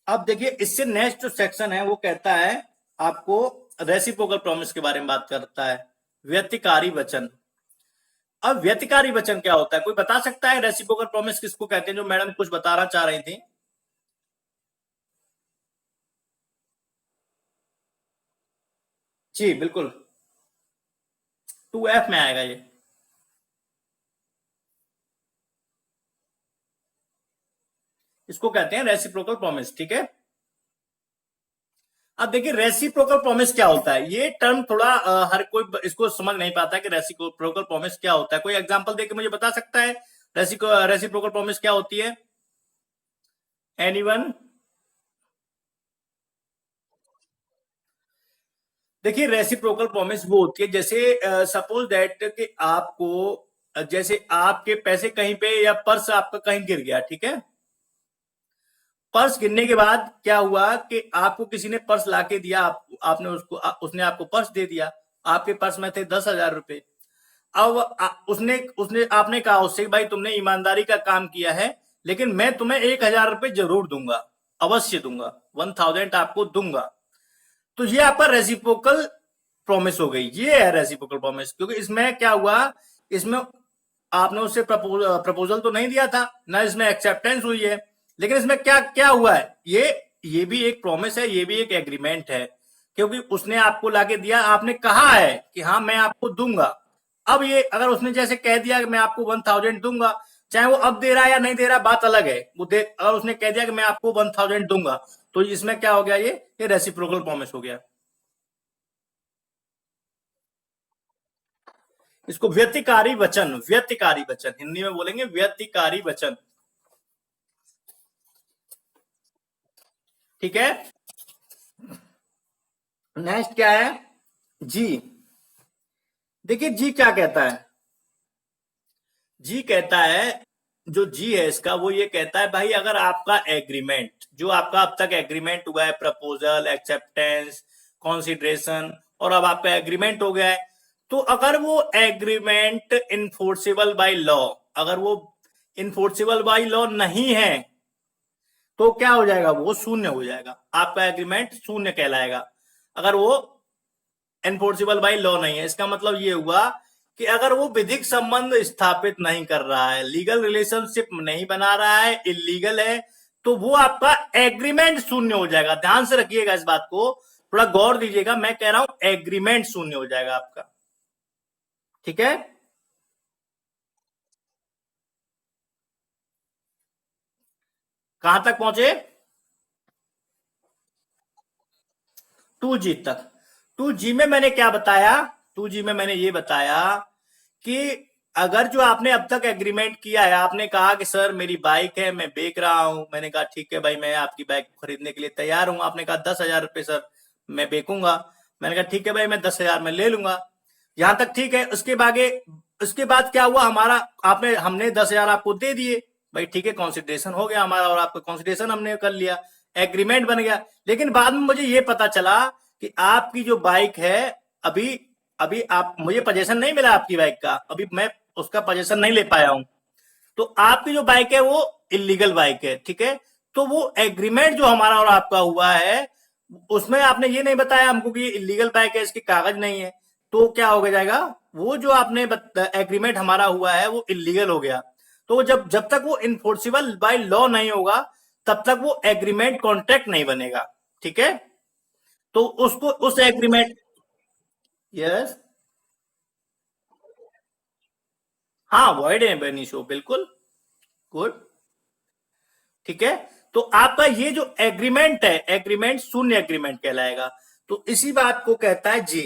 S1: अब देखिए, इससे नेक्स्ट जो सेक्शन है वो कहता है आपको रेसिप्रोकल प्रॉमिस के बारे में बात करता है, व्यतिकारी वचन। अब व्यतिकारी वचन क्या होता है, कोई बता सकता है रेसिप्रोकल प्रॉमिस किसको कहते हैं? जो मैडम कुछ बताना चाह रही थी। जी बिल्कुल, 2F में आएगा ये। इसको कहते हैं रेसिप्रोकल प्रॉमिस। ठीक है, अब देखिए रेसिप्रोकल प्रॉमिस क्या होता है। ये टर्म थोड़ा हर कोई इसको समझ नहीं पाता है कि रेसिप्रोकल प्रॉमिस क्या होता है। कोई एग्जांपल देके मुझे बता सकता है रेसिप्रोकल प्रॉमिस क्या होती है? एनीवन? देखिए रेसिप्रोकल प्रॉमिस वो होती है, जैसे सपोज दैट कि आपको जैसे आपके पैसे कहीं पे या पर्स आपका कहीं गिर गया, ठीक है, पर्स गिरने के बाद क्या हुआ कि आपको किसी ने पर्स लाके दिया, आपने उसने आपको पर्स दे दिया, आपके पर्स में थे 10,000 रुपए। अब उसने उसने आपने कहा उससे भाई तुमने ईमानदारी का काम किया है, लेकिन मैं तुम्हें 1,000 रुपए जरूर दूंगा, अवश्य दूंगा, 1,000 आपको दूंगा। तो ये आपका रेसिप्रोकल प्रॉमिस हो गई, ये है रेसिप्रोकल प्रॉमिस। क्योंकि इसमें क्या हुआ, इसमें आपने उससे प्रपोजल तो नहीं दिया था ना, इसमें एक्सेप्टेंस हुई है, लेकिन इसमें क्या क्या हुआ है, ये भी एक प्रॉमिस है, ये भी एक एग्रीमेंट है। क्योंकि उसने आपको लाके दिया, आपने कहा है कि हाँ मैं आपको दूंगा। अब ये अगर उसने जैसे कह दिया कि मैं आपको 1,000 दूंगा, चाहे वो अब दे रहा है या नहीं दे रहा बात अलग है, अगर उसने कह दिया कि मैं आपको 1,000 दूंगा, तो इसमें क्या हो गया, ये रेसिप्रोकल प्रॉमिस हो गया। इसको व्यतिकारी वचन, व्यतिकारी वचन हिंदी में बोलेंगे, व्यतिकारी वचन। ठीक है, नेक्स्ट क्या है? जी। देखिए जी क्या कहता है, जी कहता है, जो जी है इसका वो ये कहता है भाई, अगर आपका एग्रीमेंट जो आपका अब तक एग्रीमेंट हुआ है, प्रपोजल, एक्सेप्टेंस, कॉन्सिडरेशन, और अब आपका एग्रीमेंट हो गया है, तो अगर वो एग्रीमेंट इन्फोर्सेबल बाय लॉ, अगर वो इन्फोर्सेबल बाय लॉ नहीं है, तो क्या हो जाएगा, वो शून्य हो जाएगा, आपका एग्रीमेंट शून्य कहलाएगा। अगर वो एनफोर्सेबल बाय लॉ नहीं है, इसका मतलब ये हुआ कि अगर वो विधिक संबंध स्थापित नहीं कर रहा है, लीगल रिलेशनशिप नहीं बना रहा है, इलीगल है, तो वो आपका एग्रीमेंट शून्य हो जाएगा। ध्यान से रखिएगा इस बात को, थोड़ा गौर दीजिएगा, मैं कह रहा हूं एग्रीमेंट शून्य हो जाएगा आपका। ठीक है, कहां तक पहुंचे? 2G तक। 2G में मैंने क्या बताया, 2G में मैंने ये बताया कि अगर जो आपने अब तक एग्रीमेंट किया है, आपने कहा कि सर मेरी बाइक है, मैं बेच रहा हूं, मैंने कहा ठीक है भाई मैं आपकी बाइक को खरीदने के लिए तैयार हूं, आपने कहा 10,000 रुपए सर मैं बेचूंगा, मैंने कहा ठीक है भाई मैं 10,000 में ले लूंगा, यहां तक ठीक है। उसके बाद क्या हुआ, हमारा आपने हमने 10,000 आपको दे दिए, भाई ठीक है, कॉन्सिडरेशन हो गया हमारा, और आपका कॉन्सिडरेशन हमने कर लिया, एग्रीमेंट बन गया। लेकिन बाद में मुझे ये पता चला कि आपकी जो बाइक है, अभी अभी आप मुझे पोजेशन नहीं मिला आपकी बाइक का, अभी मैं उसका पोजेशन नहीं ले पाया हूं, तो आपकी जो बाइक है वो इलीगल बाइक है। ठीक है, तो वो एग्रीमेंट जो हमारा और आपका हुआ है, उसमें आपने ये नहीं बताया हमको कि ये इलीगल बाइक है, इसके कागज नहीं है, तो क्या हो जाएगा, वो जो आपने एग्रीमेंट हमारा हुआ है वो इलीगल हो गया। तो जब जब तक वो इन्फोर्सिबल बाय लॉ नहीं होगा तब तक वो एग्रीमेंट कॉन्ट्रैक्ट नहीं बनेगा। ठीक है, तो उसको उस एग्रीमेंट, यस, हाँ वॉइड है बेनिशो, बिल्कुल, गुड। ठीक है, तो आपका ये जो एग्रीमेंट है, एग्रीमेंट शून्य एग्रीमेंट कहलाएगा। तो इसी बात को कहता है जी,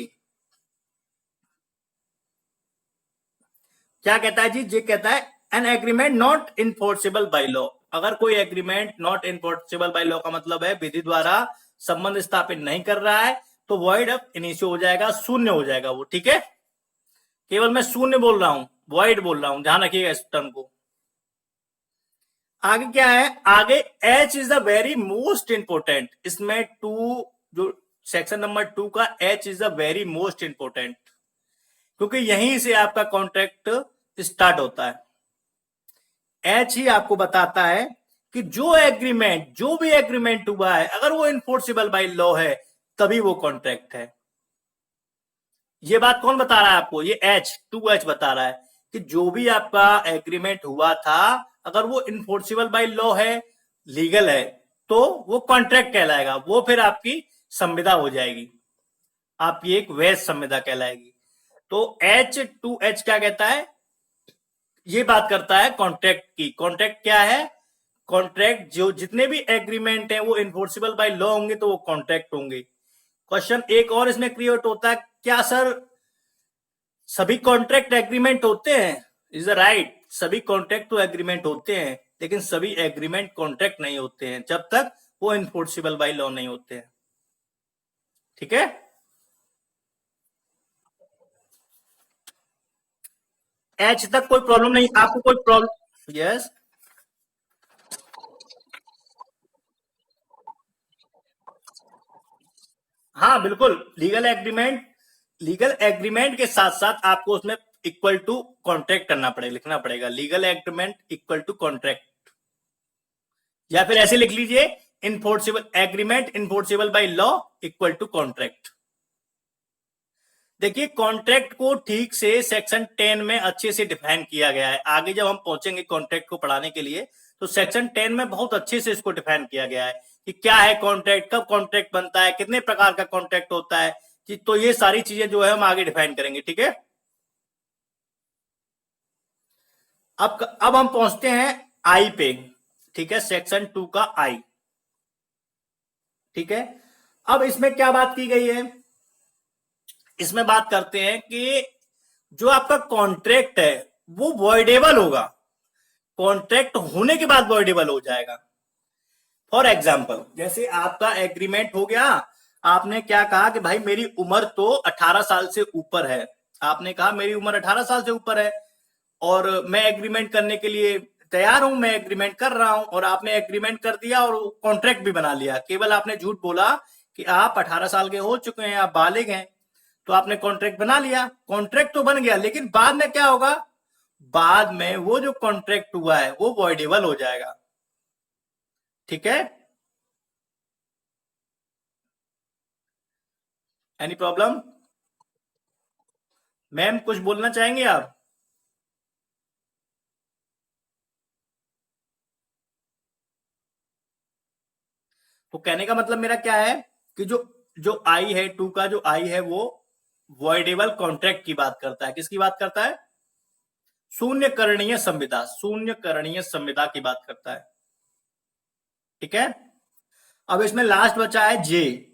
S1: क्या कहता है जी, ये कहता है an agreement not enforceable by law. अगर कोई agreement not enforceable by law का मतलब है विधि द्वारा संबंध स्थापित नहीं कर रहा है, तो वॉइड ऑफ इनिशियो हो जाएगा, शून्य हो जाएगा वो। ठीक है, केवल मैं शून्य बोल रहा हूं, वॉइड बोल रहा हूं, ध्यान रखिएगा इस टर्म को। आगे क्या है, आगे H is the very most important. इसमें टू, जो सेक्शन नंबर 2 का H is the very most important, क्योंकि यहीं से आपका कॉन्ट्रैक्ट स्टार्ट होता है। एच ही आपको बताता है कि जो एग्रीमेंट, जो भी एग्रीमेंट हुआ है, अगर वो इन्फोर्सिबल बाय लॉ है तभी वो कॉन्ट्रैक्ट है। ये बात कौन बता रहा है आपको, ये H2H बता रहा है कि जो भी आपका एग्रीमेंट हुआ था अगर वो इन्फोर्सिबल बाय लॉ है, लीगल है, तो वो कॉन्ट्रैक्ट कहलाएगा, वो फिर आपकी संविदा हो जाएगी, आपकी एक वैध संविदा कहलाएगी। तो H2H क्या कहता है, ये बात करता है कॉन्ट्रैक्ट की। कॉन्ट्रैक्ट क्या है, कॉन्ट्रैक्ट जो जितने भी एग्रीमेंट हैं वो इन्फोर्सिबल बाय लॉ होंगे तो वो कॉन्ट्रैक्ट होंगे। क्वेश्चन एक और इसमें क्रिएट होता है, क्या सर सभी कॉन्ट्रैक्ट एग्रीमेंट होते हैं? इज राइट, सभी कॉन्ट्रैक्ट तो एग्रीमेंट होते हैं, लेकिन सभी एग्रीमेंट कॉन्ट्रैक्ट नहीं होते हैं जब तक वो इन्फोर्सिबल बाय लॉ नहीं होते हैं। ठीक है, एच तक कोई प्रॉब्लम नहीं, आपको कोई प्रॉब्लम? यस, हाँ बिल्कुल, लीगल एग्रीमेंट के साथ साथ आपको उसमें इक्वल टू कॉन्ट्रैक्ट करना पड़ेगा, लिखना पड़ेगा legal agreement equal to contract, या फिर ऐसे लिख लीजिए enforceable agreement enforceable by law equal to contract. देखिए कॉन्ट्रैक्ट को ठीक से सेक्शन 10 में अच्छे से डिफाइन किया गया है। आगे जब हम पहुंचेंगे कॉन्ट्रैक्ट को पढ़ाने के लिए तो सेक्शन 10 में बहुत अच्छे से इसको डिफाइन किया गया है कि क्या है कॉन्ट्रैक्ट, कब कॉन्ट्रैक्ट बनता है, कितने प्रकार का कॉन्ट्रैक्ट होता है, कि तो ये सारी चीजें जो है हम आगे डिफाइन करेंगे। ठीक है, अब हम पहुंचते हैं आई पे। ठीक है, सेक्शन 2 का आई। ठीक है, अब इसमें क्या बात की गई है, इसमें बात करते हैं कि जो आपका कॉन्ट्रैक्ट है वो वॉइडेबल होगा, कॉन्ट्रैक्ट होने के बाद वॉइडेबल हो जाएगा। फॉर एग्जाम्पल, जैसे आपका एग्रीमेंट हो गया, आपने क्या कहा कि भाई मेरी उम्र तो 18 साल से ऊपर है, आपने कहा मेरी उम्र 18 साल से ऊपर है और मैं एग्रीमेंट करने के लिए तैयार हूं, मैं एग्रीमेंट कर रहा हूं, और आपने एग्रीमेंट कर दिया और कॉन्ट्रैक्ट भी बना लिया। केवल आपने झूठ बोला कि आप 18 साल के हो चुके हैं, आप बालिग हैं, तो आपने कॉन्ट्रैक्ट बना लिया, कॉन्ट्रैक्ट तो बन गया, लेकिन बाद में क्या होगा, बाद में वो जो कॉन्ट्रैक्ट हुआ है वो वॉइडेबल हो जाएगा। ठीक है, एनी प्रॉब्लम? मैम कुछ बोलना चाहेंगे आप? तो कहने का मतलब मेरा क्या है कि जो जो आई है, 2 का जो आई है वो वॉइडेबल कॉन्ट्रैक्ट की बात करता है। किसकी बात करता है? शून्य करणीय संविदा, शून्य करणीय संविदा की बात करता है। ठीक है, अब इसमें लास्ट बचा है जे,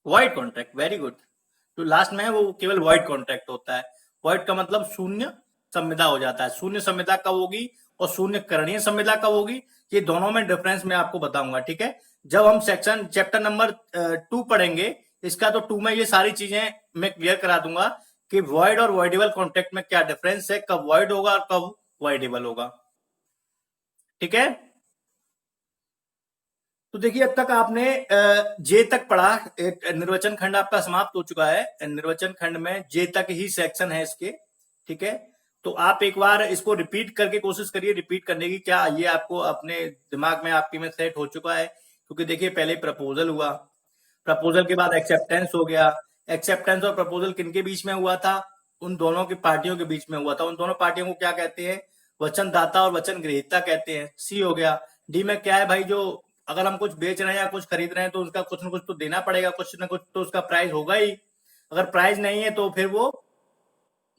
S1: वॉइड कॉन्ट्रैक्ट। वेरी गुड, तो लास्ट में है वो केवल वॉइड कॉन्ट्रैक्ट होता है। वॉइड का मतलब शून्य संविदा हो जाता है। शून्य संविदा कब होगी और शून्य करणीय संविदा कब होगी, ये दोनों में डिफरेंस मैं आपको बताऊंगा। ठीक है, जब हम सेक्शन चैप्टर नंबर 2 पढ़ेंगे इसका, तो 2 में ये सारी चीजें मैं क्लियर करा दूंगा कि वॉइड और वॉइडेबल कॉन्ट्रैक्ट में क्या डिफरेंस है, कब वॉइड होगा और कब वॉइडेबल होगा। ठीक है, तो देखिए अब तक आपने जे तक पढ़ा, एक निर्वचन खंड आपका समाप्त हो चुका है। निर्वचन खंड में जे तक ही सेक्शन है इसके। ठीक है, तो आप एक बार इसको रिपीट करके कोशिश करिए, रिपीट करने की, क्या ये आपको अपने दिमाग में आपके में सेट हो चुका है? क्योंकि देखिए पहले प्रपोजल हुआ, प्रपोजल के बाद एक्सेप्टेंस हो गया, एक्सेप्टेंस और प्रपोजल किनके बीच में हुआ था? उन दोनों की पार्टियों के बीच में हुआ था। उन दोनों पार्टियों को क्या कहते हैं? वचनदाता और वचन ग्रहीता कहते हैं। सी हो गया। डी में क्या है भाई? जो अगर हम कुछ बेच रहे हैं या कुछ खरीद रहे हैं तो उसका कुछ ना कुछ तो देना पड़ेगा, कुछ ना कुछ तो उसका प्राइस होगा ही। अगर प्राइस नहीं है तो फिर वो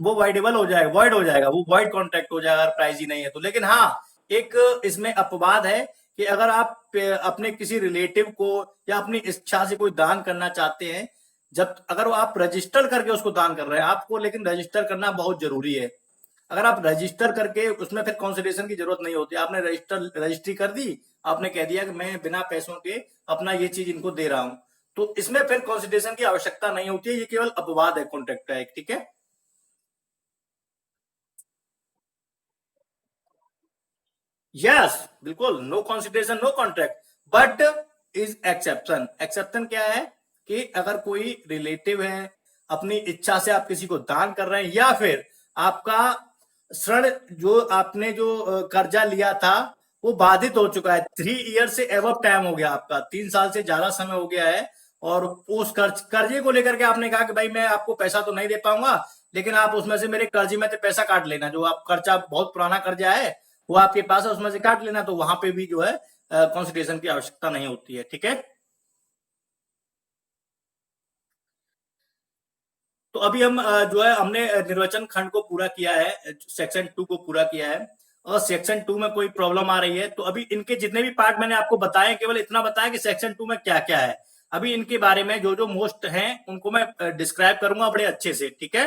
S1: वाइडेबल हो जाएगा, वॉइड हो जाएगा, वो वॉइड कॉन्ट्रैक्ट हो जाएगा अगर प्राइस ही नहीं है तो। लेकिन हाँ, एक इसमें अपवाद है कि अगर आप अपने किसी रिलेटिव को या अपनी इच्छा से कोई दान करना चाहते हैं, जब अगर वो आप रजिस्टर करके उसको दान कर रहे हैं आपको, लेकिन रजिस्टर करना बहुत जरूरी है। अगर आप रजिस्टर करके उसमें फिर कंसिडरेशन की जरूरत नहीं होती। आपने रजिस्ट्री कर दी, आपने कह दिया कि मैं बिना पैसों के अपना ये चीज इनको दे रहा हूं, तो इसमें फिर कंसिडरेशन की आवश्यकता नहीं होती है। ये केवल अपवाद है कॉन्ट्रैक्ट का एक, ठीक है। यस, बिल्कुल, no consideration no contract, but is exception. Exception क्या है? कि अगर कोई रिलेटिव है, अपनी इच्छा से आप किसी को दान कर रहे हैं, या फिर आपका ऋण जो आपने जो कर्जा लिया था वो बाधित हो चुका है, 3 ईयर से एबव टाइम हो गया, आपका 3 साल से ज्यादा समय हो गया है, और उस कर्जे को लेकर के आपने कहा कि भाई मैं आपको पैसा तो नहीं दे पाऊंगा, लेकिन आप उसमें से मेरे कर्जे में से पैसा काट लेना, जो आप कर्जा बहुत पुराना कर्जा है वो आपके पास है उसमें से काट लेना, तो वहां पे भी जो है कंसिडरेशन की आवश्यकता नहीं होती है, ठीक है। तो अभी हम जो है हमने निर्वचन खंड को पूरा किया है, सेक्शन 2 को पूरा किया है, और सेक्शन 2 में कोई प्रॉब्लम आ रही है तो अभी इनके जितने भी पार्ट मैंने आपको बताए, केवल इतना बताया कि सेक्शन 2 में क्या क्या है। अभी इनके बारे में जो जो मोस्ट हैं उनको मैं डिस्क्राइब करूंगा बड़े अच्छे से, ठीक है।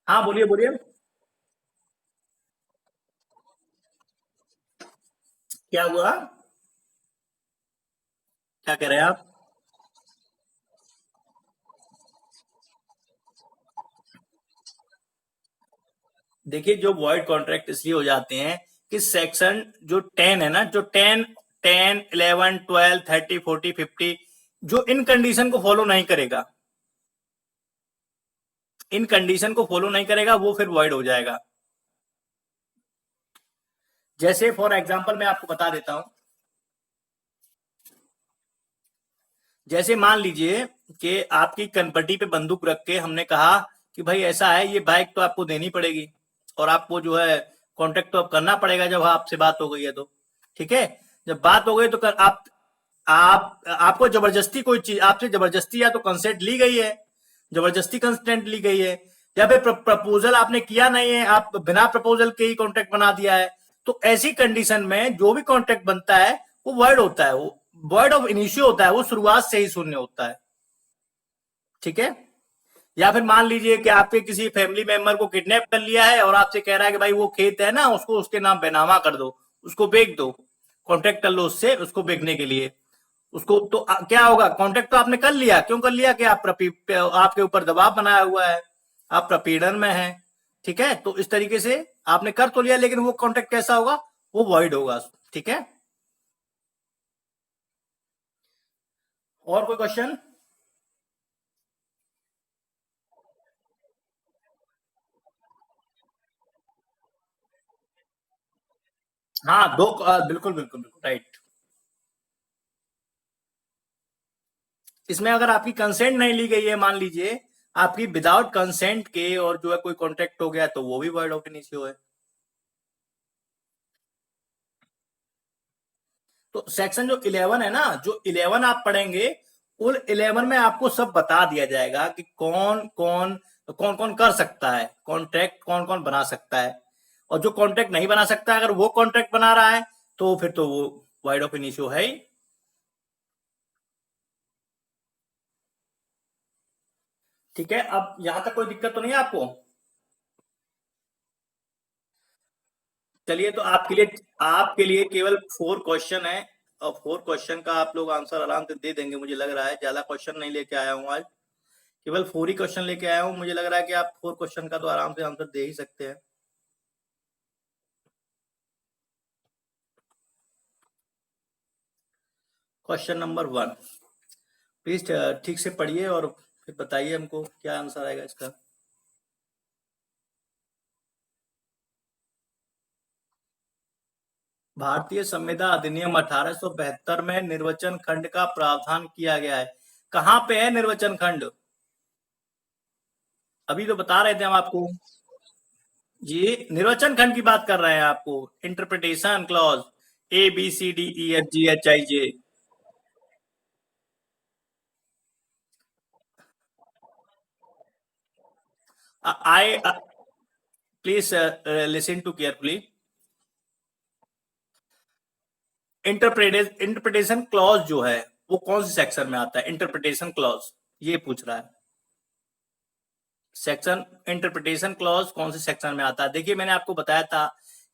S1: हाँ, बोलिए बोलिए। क्या हुआ? क्या कह रहे हैं आप? देखिए, जो वॉइड कॉन्ट्रैक्ट इसलिए हो जाते हैं कि सेक्शन जो 10 है ना, जो 10, 10, 11, 12, 30, 40, 50, जो इन कंडीशन को फॉलो नहीं करेगा, इन कंडीशन को फॉलो नहीं करेगा, वो फिर वॉइड हो जाएगा। जैसे फॉर एग्जांपल मैं आपको बता देता हूं। जैसे मान लीजिए कि आपकी कनपट्टी पे बंदूक रख के हमने कहा कि भाई ऐसा है, ये बाइक तो आपको देनी पड़ेगी, और आपको जो है कॉन्ट्रैक्ट तो अब करना पड़ेगा जब आपसे बात हो गई है तो, ठीक है। जब बात हो गई तो आप आपको जबरदस्ती कोई चीज आपसे जबरदस्ती या तो कंसेंट ली गई है, जबरदस्ती कंसेंट ली गई है, या फिर प्रपोजल आपने किया नहीं है, आप बिना प्रपोजल के ही कॉन्ट्रैक्ट बना दिया है, तो ऐसी कंडीशन में जो भी कॉन्ट्रैक्ट बनता है वो वर्ड होता है, वो वर्ड ऑफ इनिशियो होता है, वो शुरुआत से ही शून्य होता है, ठीक है। या फिर मान लीजिए कि आपके किसी फैमिली मेंबर को किडनैप कर लिया है और आपसे कह रहा है कि भाई वो खेत है ना, उसको उसके नाम बेनामा कर दो, उसको बेच दो, कॉन्ट्रैक्ट कर लो उससे, उसको बेचने के लिए। उसको तो क्या होगा? कॉन्ट्रैक्ट तो आपने कर लिया, क्यों कर लिया? कि आपके ऊपर दबाव बनाया हुआ है, आप प्रपीड़न में हैं, ठीक है। तो इस तरीके से आपने कर तो लिया, लेकिन वो कॉन्ट्रैक्ट कैसा होगा? वो वॉइड होगा, ठीक है। और कोई क्वेश्चन? हाँ, दो बिल्कुल बिल्कुल बिल्कुल राइट। इसमें अगर आपकी कंसेंट नहीं ली गई है, मान लीजिए आपकी विदाउट कंसेंट के और जो है कोई कॉन्ट्रैक्ट हो गया, तो वो भी वर्ड ऑफ इनिशियो है। तो सेक्शन जो 11 है ना, जो 11 आप पढ़ेंगे, उन 11 में आपको सब बता दिया जाएगा कि कौन कौन कर सकता है कॉन्ट्रैक्ट, कौन कौन बना सकता है, और जो कॉन्ट्रैक्ट नहीं बना सकता, अगर वो कॉन्ट्रैक्ट बना रहा है तो फिर तो वो वाइड ऑफ इनिशियो है ही, ठीक है। अब यहां तक कोई दिक्कत तो नहीं है आपको? चलिए, तो आपके लिए केवल 4 क्वेश्चन है, और 4 क्वेश्चन का आप लोग आंसर आराम से दे देंगे, मुझे लग रहा है। ज्यादा क्वेश्चन नहीं लेके आया हूं आज, केवल 4 ही क्वेश्चन लेके आया हूं। मुझे लग रहा है कि आप 4 क्वेश्चन का तो आराम से आंसर दे ही सकते हैं। क्वेश्चन नंबर 1, प्लीज ठीक से पढ़िए और फिर बताइए हमको क्या आंसर आएगा इसका। भारतीय संविदा अधिनियम 1872 में निर्वचन खंड का प्रावधान किया गया है। कहां पे है निर्वचन खंड? अभी तो बता रहे थे हम आपको। जी, निर्वचन खंड की बात कर रहे हैं आपको। Interpretation clause, ABCDEFGHIJ। I please listen to carefully. Interpretation clause जो है वो कौन से सेक्शन में आता है? इंटरप्रिटेशन क्लॉज ये पूछ रहा है। सेक्शन इंटरप्रिटेशन क्लॉज कौन से सेक्शन में आता है? देखिए, मैंने आपको बताया था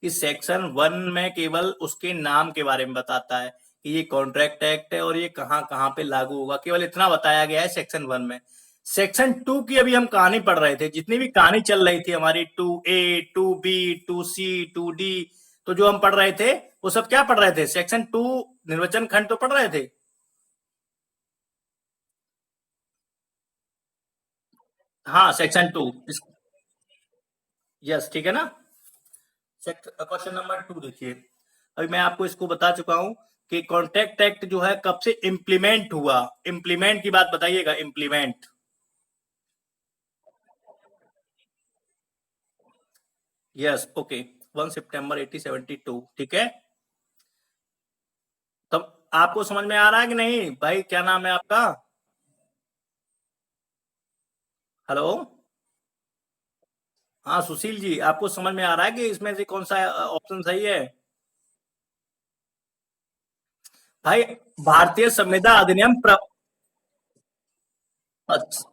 S1: कि सेक्शन 1 में केवल उसके नाम के बारे में बताता है कि ये कॉन्ट्रैक्ट एक्ट है और ये कहां कहां पे लागू होगा, केवल इतना बताया गया है सेक्शन 1 में। सेक्शन 2 की अभी हम कहानी पढ़ रहे थे, जितनी भी कहानी चल रही थी हमारी 2A 2B 2C 2D, तो जो हम पढ़ रहे थे वो सब क्या पढ़ रहे थे? सेक्शन 2 निर्वचन खंड तो पढ़ रहे थे। हाँ, सेक्शन 2। यस, ठीक है ना। क्वेश्चन नंबर 2 देखिए। अभी मैं आपको इसको बता चुका हूं कि कॉन्ट्रैक्ट एक्ट जो है कब से इंप्लीमेंट हुआ। इंप्लीमेंट की बात बताइएगा, इंप्लीमेंट। Yes, okay. 1 सितंबर 1872, ठीक है। तब आपको समझ में आ रहा है कि नहीं भाई? क्या नाम है आपका? हेलो। हाँ सुशील जी, आपको समझ में आ रहा है कि इसमें से कौन सा ऑप्शन सही है? भाई, भारतीय संविदा अधिनियम अच्छा,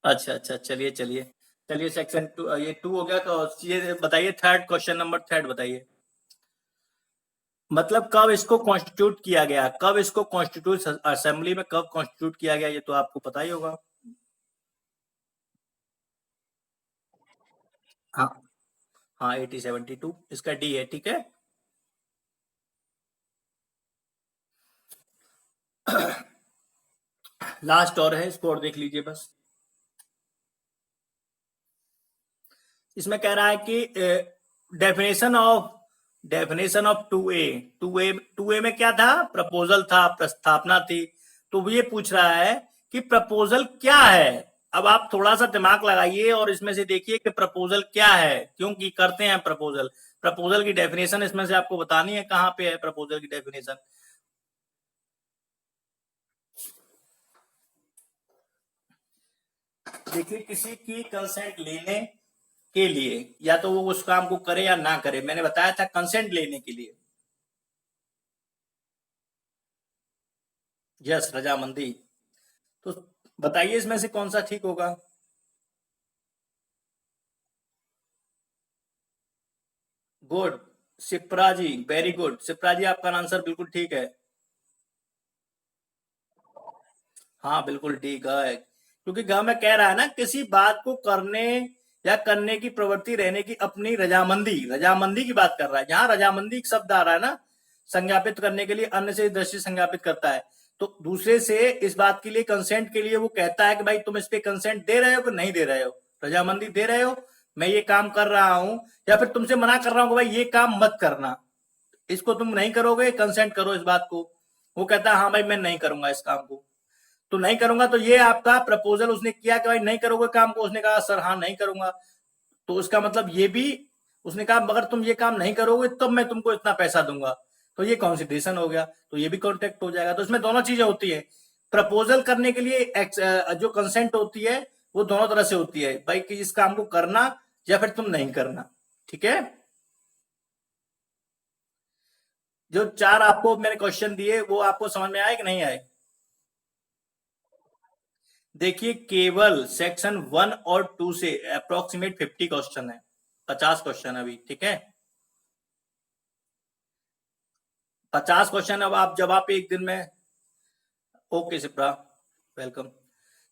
S1: अच्छा, अच्छा, चलिए चलिए। चलिए, सेक्शन 2, ये 2 हो गया। तो ये बताइए, थर्ड क्वेश्चन नंबर थर्ड बताइए। मतलब कब इसको कॉन्स्टिट्यूट किया गया? कब इसको कॉन्स्टिट्यूट असेंबली में कब कॉन्स्टिट्यूट किया गया, ये तो आपको पता ही होगा। हाँ, हाँ, 1872 इसका डी है, ठीक है। लास्ट और है, इसको और देख लीजिए बस। इसमें कह रहा है कि डेफिनेशन ऑफ 2A। 2A में क्या था? प्रपोजल था, प्रस्तावना थी। तो ये पूछ रहा है कि प्रपोजल क्या है। अब आप थोड़ा सा दिमाग लगाइए और इसमें से देखिए कि प्रपोजल क्या है, क्योंकि करते हैं प्रपोजल। प्रपोजल की डेफिनेशन इसमें से आपको बतानी है, कहां पे है प्रपोजल की डेफिनेशन। देखिए, किसी की कंसेंट लेने के लिए, या तो वो उस काम को करे या ना करे, मैंने बताया था कंसेंट लेने के लिए। यस, रजामंदी। तो बताइए इसमें से कौन सा ठीक होगा? गुड। शिप्रा जी, वेरी गुड। शिप्रा जी, आपका आंसर बिल्कुल ठीक है। हाँ, बिल्कुल ठीक है, क्योंकि ग में कह रहा है ना, किसी बात को करने या करने की प्रवृत्ति रहने की अपनी रजामंदी, रजामंदी की बात कर रहा है। जहां रजामंदी एक शब्द आ रहा है ना, संज्ञापित करने के लिए, अन्य से दृष्टि संज्ञापित करता है। तो दूसरे से इस बात के लिए, कंसेंट के लिए वो कहता है कि भाई तुम इस पे कंसेंट दे रहे हो कि नहीं दे रहे हो, रजामंदी दे रहे हो, मैं ये काम कर रहा हूं, या फिर तुमसे मना कर रहा हूं कि भाई ये काम मत करना, इसको तुम नहीं करोगे, कंसेंट करो इस बात को। वो कहता है हाँ भाई मैं नहीं करूंगा इस काम को, तो नहीं करूंगा। तो ये आपका प्रपोजल उसने किया कि भाई नहीं करोगे काम को, उसने कहा सर हाँ नहीं करूंगा। तो उसका मतलब ये भी, उसने कहा अगर तुम ये काम नहीं करोगे तब मैं तुमको इतना पैसा दूंगा, तो ये कॉन्सिडरेशन हो गया, तो ये भी कॉन्ट्रैक्ट हो जाएगा। तो इसमें दोनों चीजें होती है। प्रपोजल करने के लिए जो कंसेंट होती है वो दोनों तरह से होती है भाई, कि इस काम को करना या फिर तुम नहीं करना, ठीक है। जो चार आपको मैंने क्वेश्चन दिए वो आपको समझ में आए कि नहीं आए? देखिए, केवल सेक्शन 1 और 2 से अप्रोक्सीमेट 50 क्वेश्चन है, 50 क्वेश्चन अभी, ठीक है। 50 क्वेश्चन, अब आप जब आप एक दिन में, ओके सिप्रा, वेलकम।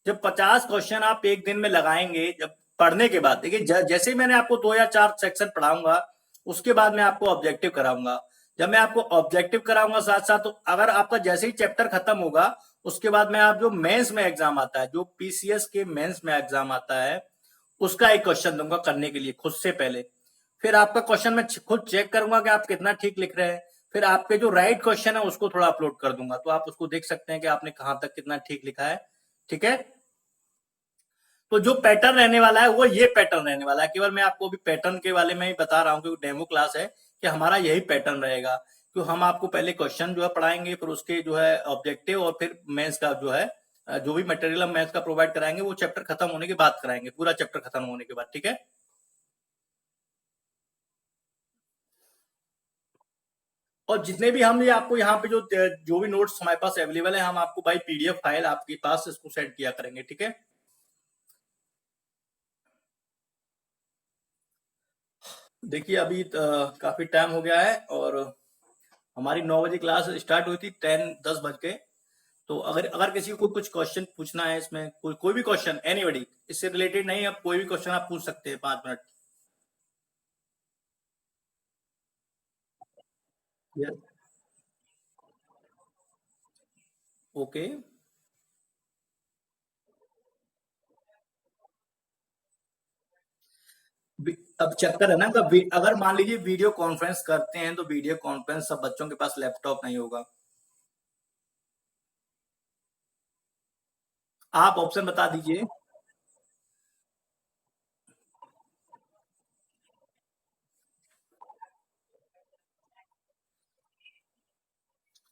S1: जब 50 क्वेश्चन आप एक दिन में लगाएंगे, जब पढ़ने के बाद, देखिए जैसे ही मैंने आपको 2 या 4 सेक्शन पढ़ाऊंगा, उसके बाद मैं आपको ऑब्जेक्टिव कराऊंगा। जब मैं आपको ऑब्जेक्टिव कराऊंगा साथ साथ, तो अगर आपका जैसे ही चैप्टर खत्म होगा, उसके बाद मैं, आप जो मेंस में एग्जाम आता है, जो पीसीएस के मेंस में एग्जाम आता है, उसका एक क्वेश्चन दूंगा करने के लिए खुद से पहले। फिर आपका क्वेश्चन मैं खुद चेक करूंगा कि आप कितना ठीक लिख रहे हैं। फिर आपके जो राइट क्वेश्चन है उसको थोड़ा अपलोड कर दूंगा, तो आप उसको देख सकते हैं कि आपने कहां तक कितना ठीक लिखा है। ठीक है, तो जो पैटर्न रहने वाला है वो ये पैटर्न रहने वाला है। केवल मैं आपको अभी पैटर्न के बारे में ही बता रहा हूँ, क्योंकि डेमो क्लास है, कि हमारा यही पैटर्न रहेगा। तो हम आपको पहले क्वेश्चन जो है पढ़ाएंगे, फिर उसके जो है ऑब्जेक्टिव, और फिर मेंस का जो है जो भी मटेरियल हम मैथ्स का प्रोवाइड कराएंगे वो चैप्टर खत्म होने के बाद कराएंगे, पूरा चैप्टर खत्म होने के बाद। ठीक है, और जितने भी हम ये आपको यहाँ पे जो भी नोट्स हमारे पास अवेलेबल है, हम आपको बाई पीडीएफ फाइल आपके पास इसको सेंड किया करेंगे। ठीक है, देखिए अभी काफी टाइम हो गया है, और हमारी 9 बजे क्लास स्टार्ट हुई थी, 10 बज के। तो अगर अगर किसी को कुछ क्वेश्चन पूछना है इसमें, कोई भी क्वेश्चन, एनीबडी, इससे रिलेटेड नहीं, आप कोई भी क्वेश्चन आप पूछ सकते हैं 5 मिनट। Yes, okay. अब चक्कर है ना, अगर मान लीजिए वीडियो कॉन्फ्रेंस करते हैं, तो वीडियो कॉन्फ्रेंस सब बच्चों के पास लैपटॉप नहीं होगा। आप ऑप्शन बता दीजिए।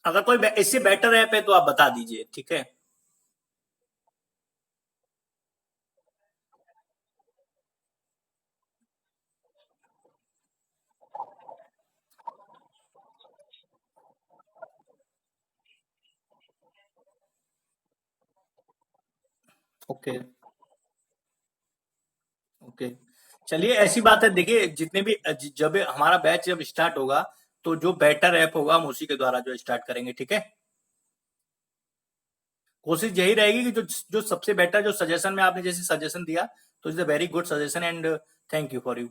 S1: अगर कोई इससे बेटर ऐप है तो आप बता दीजिए। ठीक है, ओके, ओके। चलिए, ऐसी बात है, देखिए जितने भी जब हमारा बैच जब स्टार्ट होगा, तो जो बेटर ऐप होगा हम उसी के द्वारा जो स्टार्ट करेंगे। ठीक है, कोशिश यही रहेगी कि जो जो सबसे बेटर जो सजेशन में आपने जैसे सजेशन दिया, तो is a very good suggestion, and thank you for you.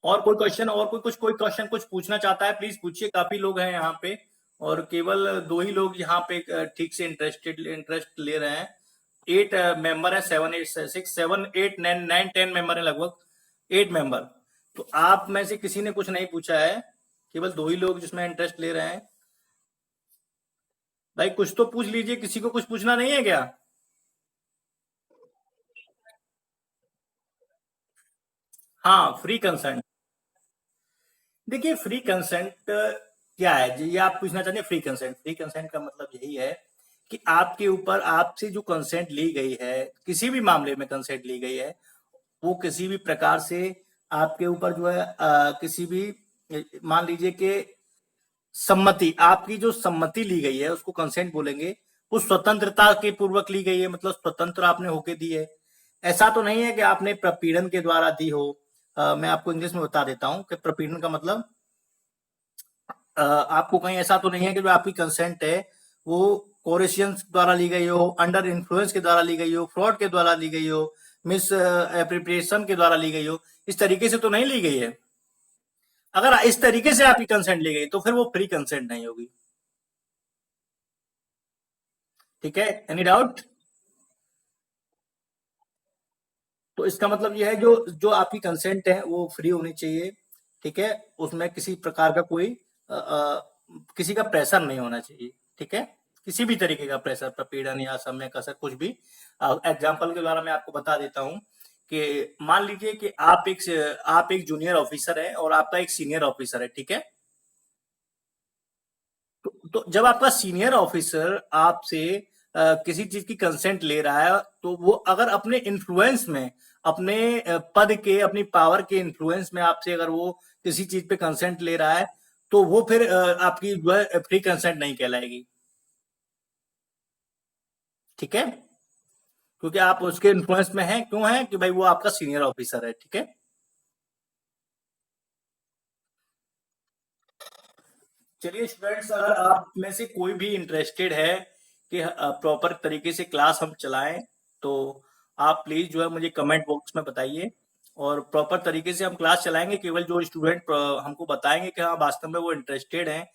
S1: और कोई क्वेश्चन, और कोई क्वेश्चन कुछ पूछना चाहता है, प्लीज पूछिए। काफी लोग हैं यहाँ पे, और केवल 2 ही लोग यहाँ पे ठीक से इंटरेस्ट ले रहे हैं। 8 मेंबर है, 7 8 6 7 8 9 9 10 मेंबर है लगभग, 8 मेंबर। तो आप में से किसी ने कुछ नहीं पूछा है, केवल 2 ही लोग जिसमें इंटरेस्ट ले रहे हैं। भाई कुछ तो पूछ लीजिए, किसी को कुछ पूछना नहीं है क्या? हाँ, फ्री कंसेंट। देखिए, फ्री कंसेंट क्या है जी, ये आप पूछना चाहते हैं। फ्री कंसेंट का मतलब यही है कि आपके ऊपर, आपसे जो कंसेंट ली गई है, किसी भी मामले में कंसेंट ली गई है, वो किसी भी प्रकार से आपके ऊपर जो है किसी भी, मान लीजिए कि सम्मति, आपकी जो सम्मति ली गई है उसको कंसेंट बोलेंगे। वो स्वतंत्रता के पूर्वक ली गई है, मतलब स्वतंत्र आपने होके दी है। ऐसा तो नहीं है कि आपने प्रपीड़न के द्वारा दी हो। मैं आपको इंग्लिश में बता देता हूँ कि प्रपीड़न का मतलब, आपको कहीं ऐसा तो नहीं है कि जो आपकी कंसेंट है वो कोरेशियन द्वारा ली गई हो, अंडर इन्फ्लुएंस के द्वारा ली गई हो, फ्रॉड के द्वारा ली गई हो, मिस एप्रोप्रिएशन के द्वारा ली गई हो, इस तरीके से तो नहीं ली गई है। अगर इस तरीके से आपकी कंसेंट ली गई तो फिर वो फ्री कंसेंट नहीं होगी। ठीक है, एनी डाउट? तो इसका मतलब यह है, जो जो आपकी कंसेंट है वो फ्री होनी चाहिए। ठीक है, उसमें किसी प्रकार का कोई किसी का प्रेशर नहीं होना चाहिए। ठीक है, किसी भी तरीके का प्रेशर, प्रपीड़न या समय कसर, कुछ भी। एग्जाम्पल के द्वारा मैं आपको बता देता हूँ कि मान लीजिए कि आप एक जूनियर ऑफिसर है और आपका एक सीनियर ऑफिसर है। ठीक है, तो जब आपका सीनियर ऑफिसर आपसे किसी चीज की कंसेंट ले रहा है, तो वो अगर अपने इन्फ्लुएंस में, अपने पद के, अपनी पावर के इन्फ्लुएंस में आपसे अगर वो किसी चीज पे कंसेंट ले रहा है, तो वो फिर आपकी जो है फ्री कंसेंट नहीं कहलाएगी। ठीक है, क्योंकि आप उसके इन्फ्लुएंस में हैं, क्यों है कि भाई वो आपका सीनियर ऑफिसर है। ठीक है, चलिए स्टूडेंट्स, अगर आप में से कोई भी इंटरेस्टेड है कि प्रॉपर तरीके से क्लास हम चलाएं, तो आप प्लीज जो है मुझे कमेंट बॉक्स में बताइए, और प्रॉपर तरीके से हम क्लास चलाएंगे। केवल जो स्टूडेंट हमको बताएंगे कि हाँ वास्तव में वो इंटरेस्टेड हैं,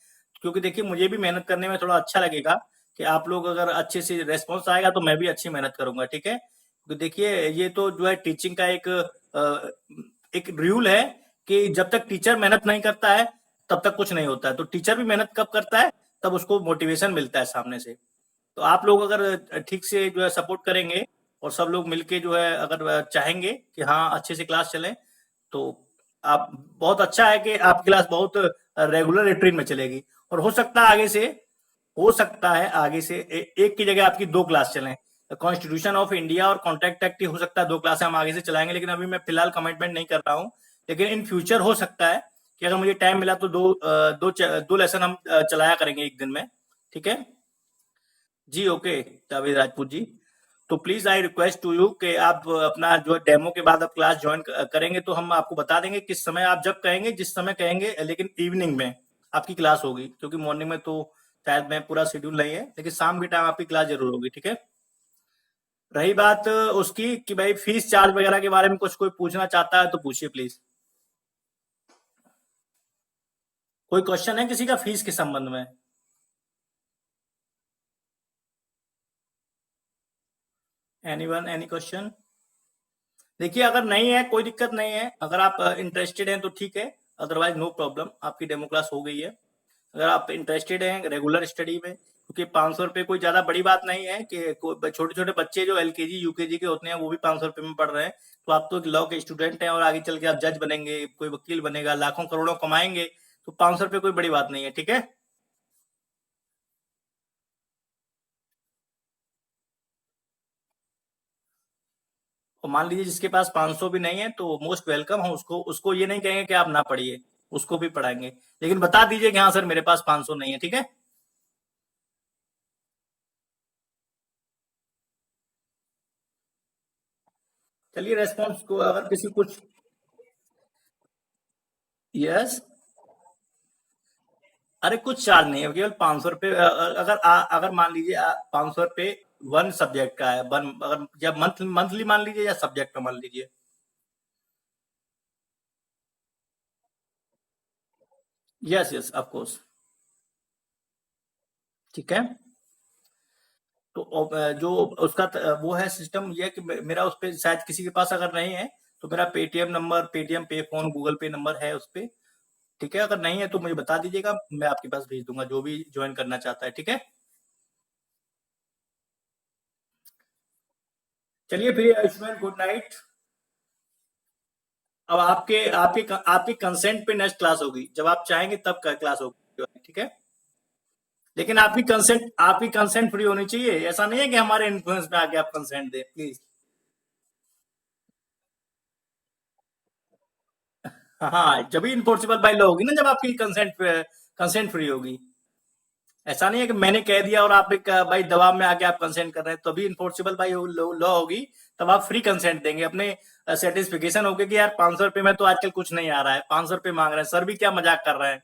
S1: क्योंकि देखिए मुझे भी मेहनत करने में थोड़ा अच्छा लगेगा, कि आप लोग अगर अच्छे से रेस्पॉन्स आएगा तो मैं भी अच्छी मेहनत करूंगा। ठीक है, तो देखिए ये तो जो है टीचिंग का एक रूल है, कि जब तक टीचर मेहनत नहीं करता है तब तक कुछ नहीं होता है। तो टीचर भी मेहनत कब करता है, तब उसको मोटिवेशन मिलता है सामने से। तो आप लोग अगर ठीक से जो है सपोर्ट करेंगे और सब लोग मिलके जो है अगर चाहेंगे कि हाँ अच्छे से क्लास चले, तो आप बहुत अच्छा है कि आपकी क्लास बहुत रेगुलर रूटीन में चलेगी। और हो सकता है आगे से एक की जगह आपकी 2 क्लास चलें। कॉन्स्टिट्यूशन ऑफ इंडिया और कॉन्ट्रैक्ट एक्ट हो सकता है 2 क्लासें हम आगे से चलाएंगे, लेकिन अभी मैं फिलहाल कमिटमेंट नहीं कर रहा हूँ। लेकिन इन फ्यूचर हो सकता है कि अगर मुझे टाइम मिला तो दो लेसन हम चलाया करेंगे एक दिन में। ठीक है जी, ओके जावेद राजपूत जी। तो please I request to you कि आप अपना जो डेमो के बाद आप क्लास ज्वाइन करेंगे तो हम आपको बता देंगे किस समय आप जब कहेंगे, जिस समय कहेंगे, लेकिन इवनिंग में आपकी क्लास होगी, क्योंकि मॉर्निंग में तो शायद मैं पूरा शेड्यूल नहीं है, लेकिन शाम के टाइम आपकी क्लास जरूर होगी। ठीक है, रही बात उसकी कि भाई फीस चार्ज वगैरह के बारे में कुछ कोई पूछना चाहता है तो पूछिए प्लीज। कोई क्वेश्चन है किसी का फीस के संबंध में? Anyone, any question? देखिए अगर नहीं है कोई दिक्कत नहीं है, अगर आप इंटरेस्टेड हैं तो ठीक है, अदरवाइज नो प्रॉब्लम, आपकी डेमो क्लास हो गई है। अगर आप इंटरेस्टेड हैं रेगुलर स्टडी में, क्योंकि 500 रुपये कोई ज्यादा बड़ी बात नहीं है कि छोटे छोटे बच्चे जो एलकेजी यूकेजी के होते हैं वो भी 500 रुपये में पढ़ रहे हैं। तो आप तो लॉ के स्टूडेंट हैं और आगे चल के आप जज बनेंगे, कोई वकील बनेगा, लाखों करोड़ों कमाएंगे, तो 500 रुपये कोई बड़ी बात नहीं है। ठीक है, और मान लीजिए जिसके पास 500 भी नहीं है तो मोस्ट वेलकम, हम उसको उसको ये नहीं कहेंगे कि आप ना पढ़िए, उसको भी पढ़ाएंगे, लेकिन बता दीजिए कि हाँ सर मेरे पास 500 नहीं है। ठीक है, चलिए रेस्पॉन्स को अगर किसी कुछ। यस, अरे कुछ चार्ज नहीं है, केवल 500 रुपये। अगर मान लीजिए 500 रुपये वन सब्जेक्ट का है, वन अगर जब मंथली मान लीजिए या सब्जेक्ट का मान लीजिए। Yes yes of course. ठीक है, तो जो उसका वो है सिस्टम ये है कि मेरा उस पे शायद किसी के पास अगर नहीं है तो मेरा पेटीएम नंबर, पेटीएम पे फोन, गूगल पे नंबर है उस पे। ठीक है, अगर नहीं है तो मुझे बता दीजिएगा, मैं आपके पास भेज दूंगा जो भी ज्वाइन करना चाहता है। ठीक है, चलिए फिर आयुष्मान, गुड नाइट। अब आपके आपके आपके कंसेंट पे नेक्स्ट क्लास होगी, जब आप चाहेंगे तब क्लास होगी। ठीक है, लेकिन आपकी कंसेंट फ्री होनी चाहिए, ऐसा नहीं है कि हमारे इन्फ्लुएंस में आके आप कंसेंट दें प्लीज। हाँ, जब भी इन्फोर्सेबल बाय लॉ होगी ना, जब आपकी कंसेंट फ्री होगी। ऐसा नहीं है कि मैंने कह दिया और आप एक भाई दबाव में आके आप कंसेंट कर रहे हैं, तभी इन्फोर्सेबल बाय लॉ होगी, तब आप फ्री कंसेंट देंगे, अपने सेटिस्फिकेशन होगी कि यार 500 रुपये में तो आजकल कुछ नहीं आ रहा है, 500 रुपये मांग रहे हैं सर भी, क्या मजाक कर रहे हैं।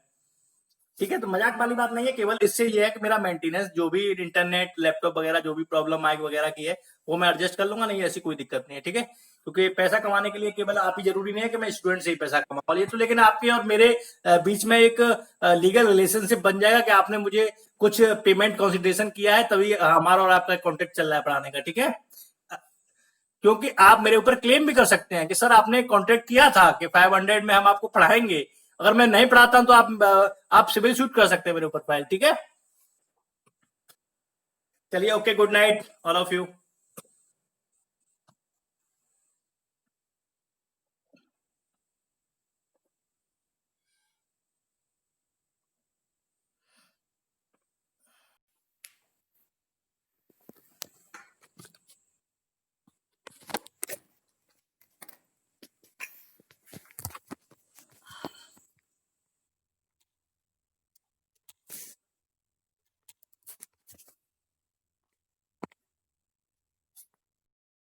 S1: ठीक है, तो मजाक वाली बात नहीं है, केवल इससे ये है कि मेरा मेंटेनेंस जो भी इंटरनेट लैपटॉप वगैरह जो भी प्रॉब्लम माइक वगैरह की है वो मैं एडजस्ट कर लूंगा, नहीं ऐसी कोई दिक्कत नहीं है। ठीक है, क्योंकि पैसा कमाने के लिए केवल आप ही जरूरी नहीं है कि मैं स्टूडेंट से ही पैसा कमा लिए तो, लेकिन आपके और मेरे बीच में एक लीगल रिलेशनशिप बन जाएगा कि आपने मुझे कुछ पेमेंट कंसिडरेशन किया है, तभी हमारा और आपका कॉन्टेक्ट चल रहा है पढ़ाने का। ठीक है, क्योंकि आप मेरे ऊपर क्लेम भी कर सकते हैं कि सर आपने कॉन्ट्रैक्ट किया था कि 500 में हम आपको पढ़ाएंगे, अगर मैं नहीं पढ़ाता हूं तो आप सिविल सूट कर सकते हैं मेरे ऊपर फाइल। ठीक है, चलिए okay, good night all of you.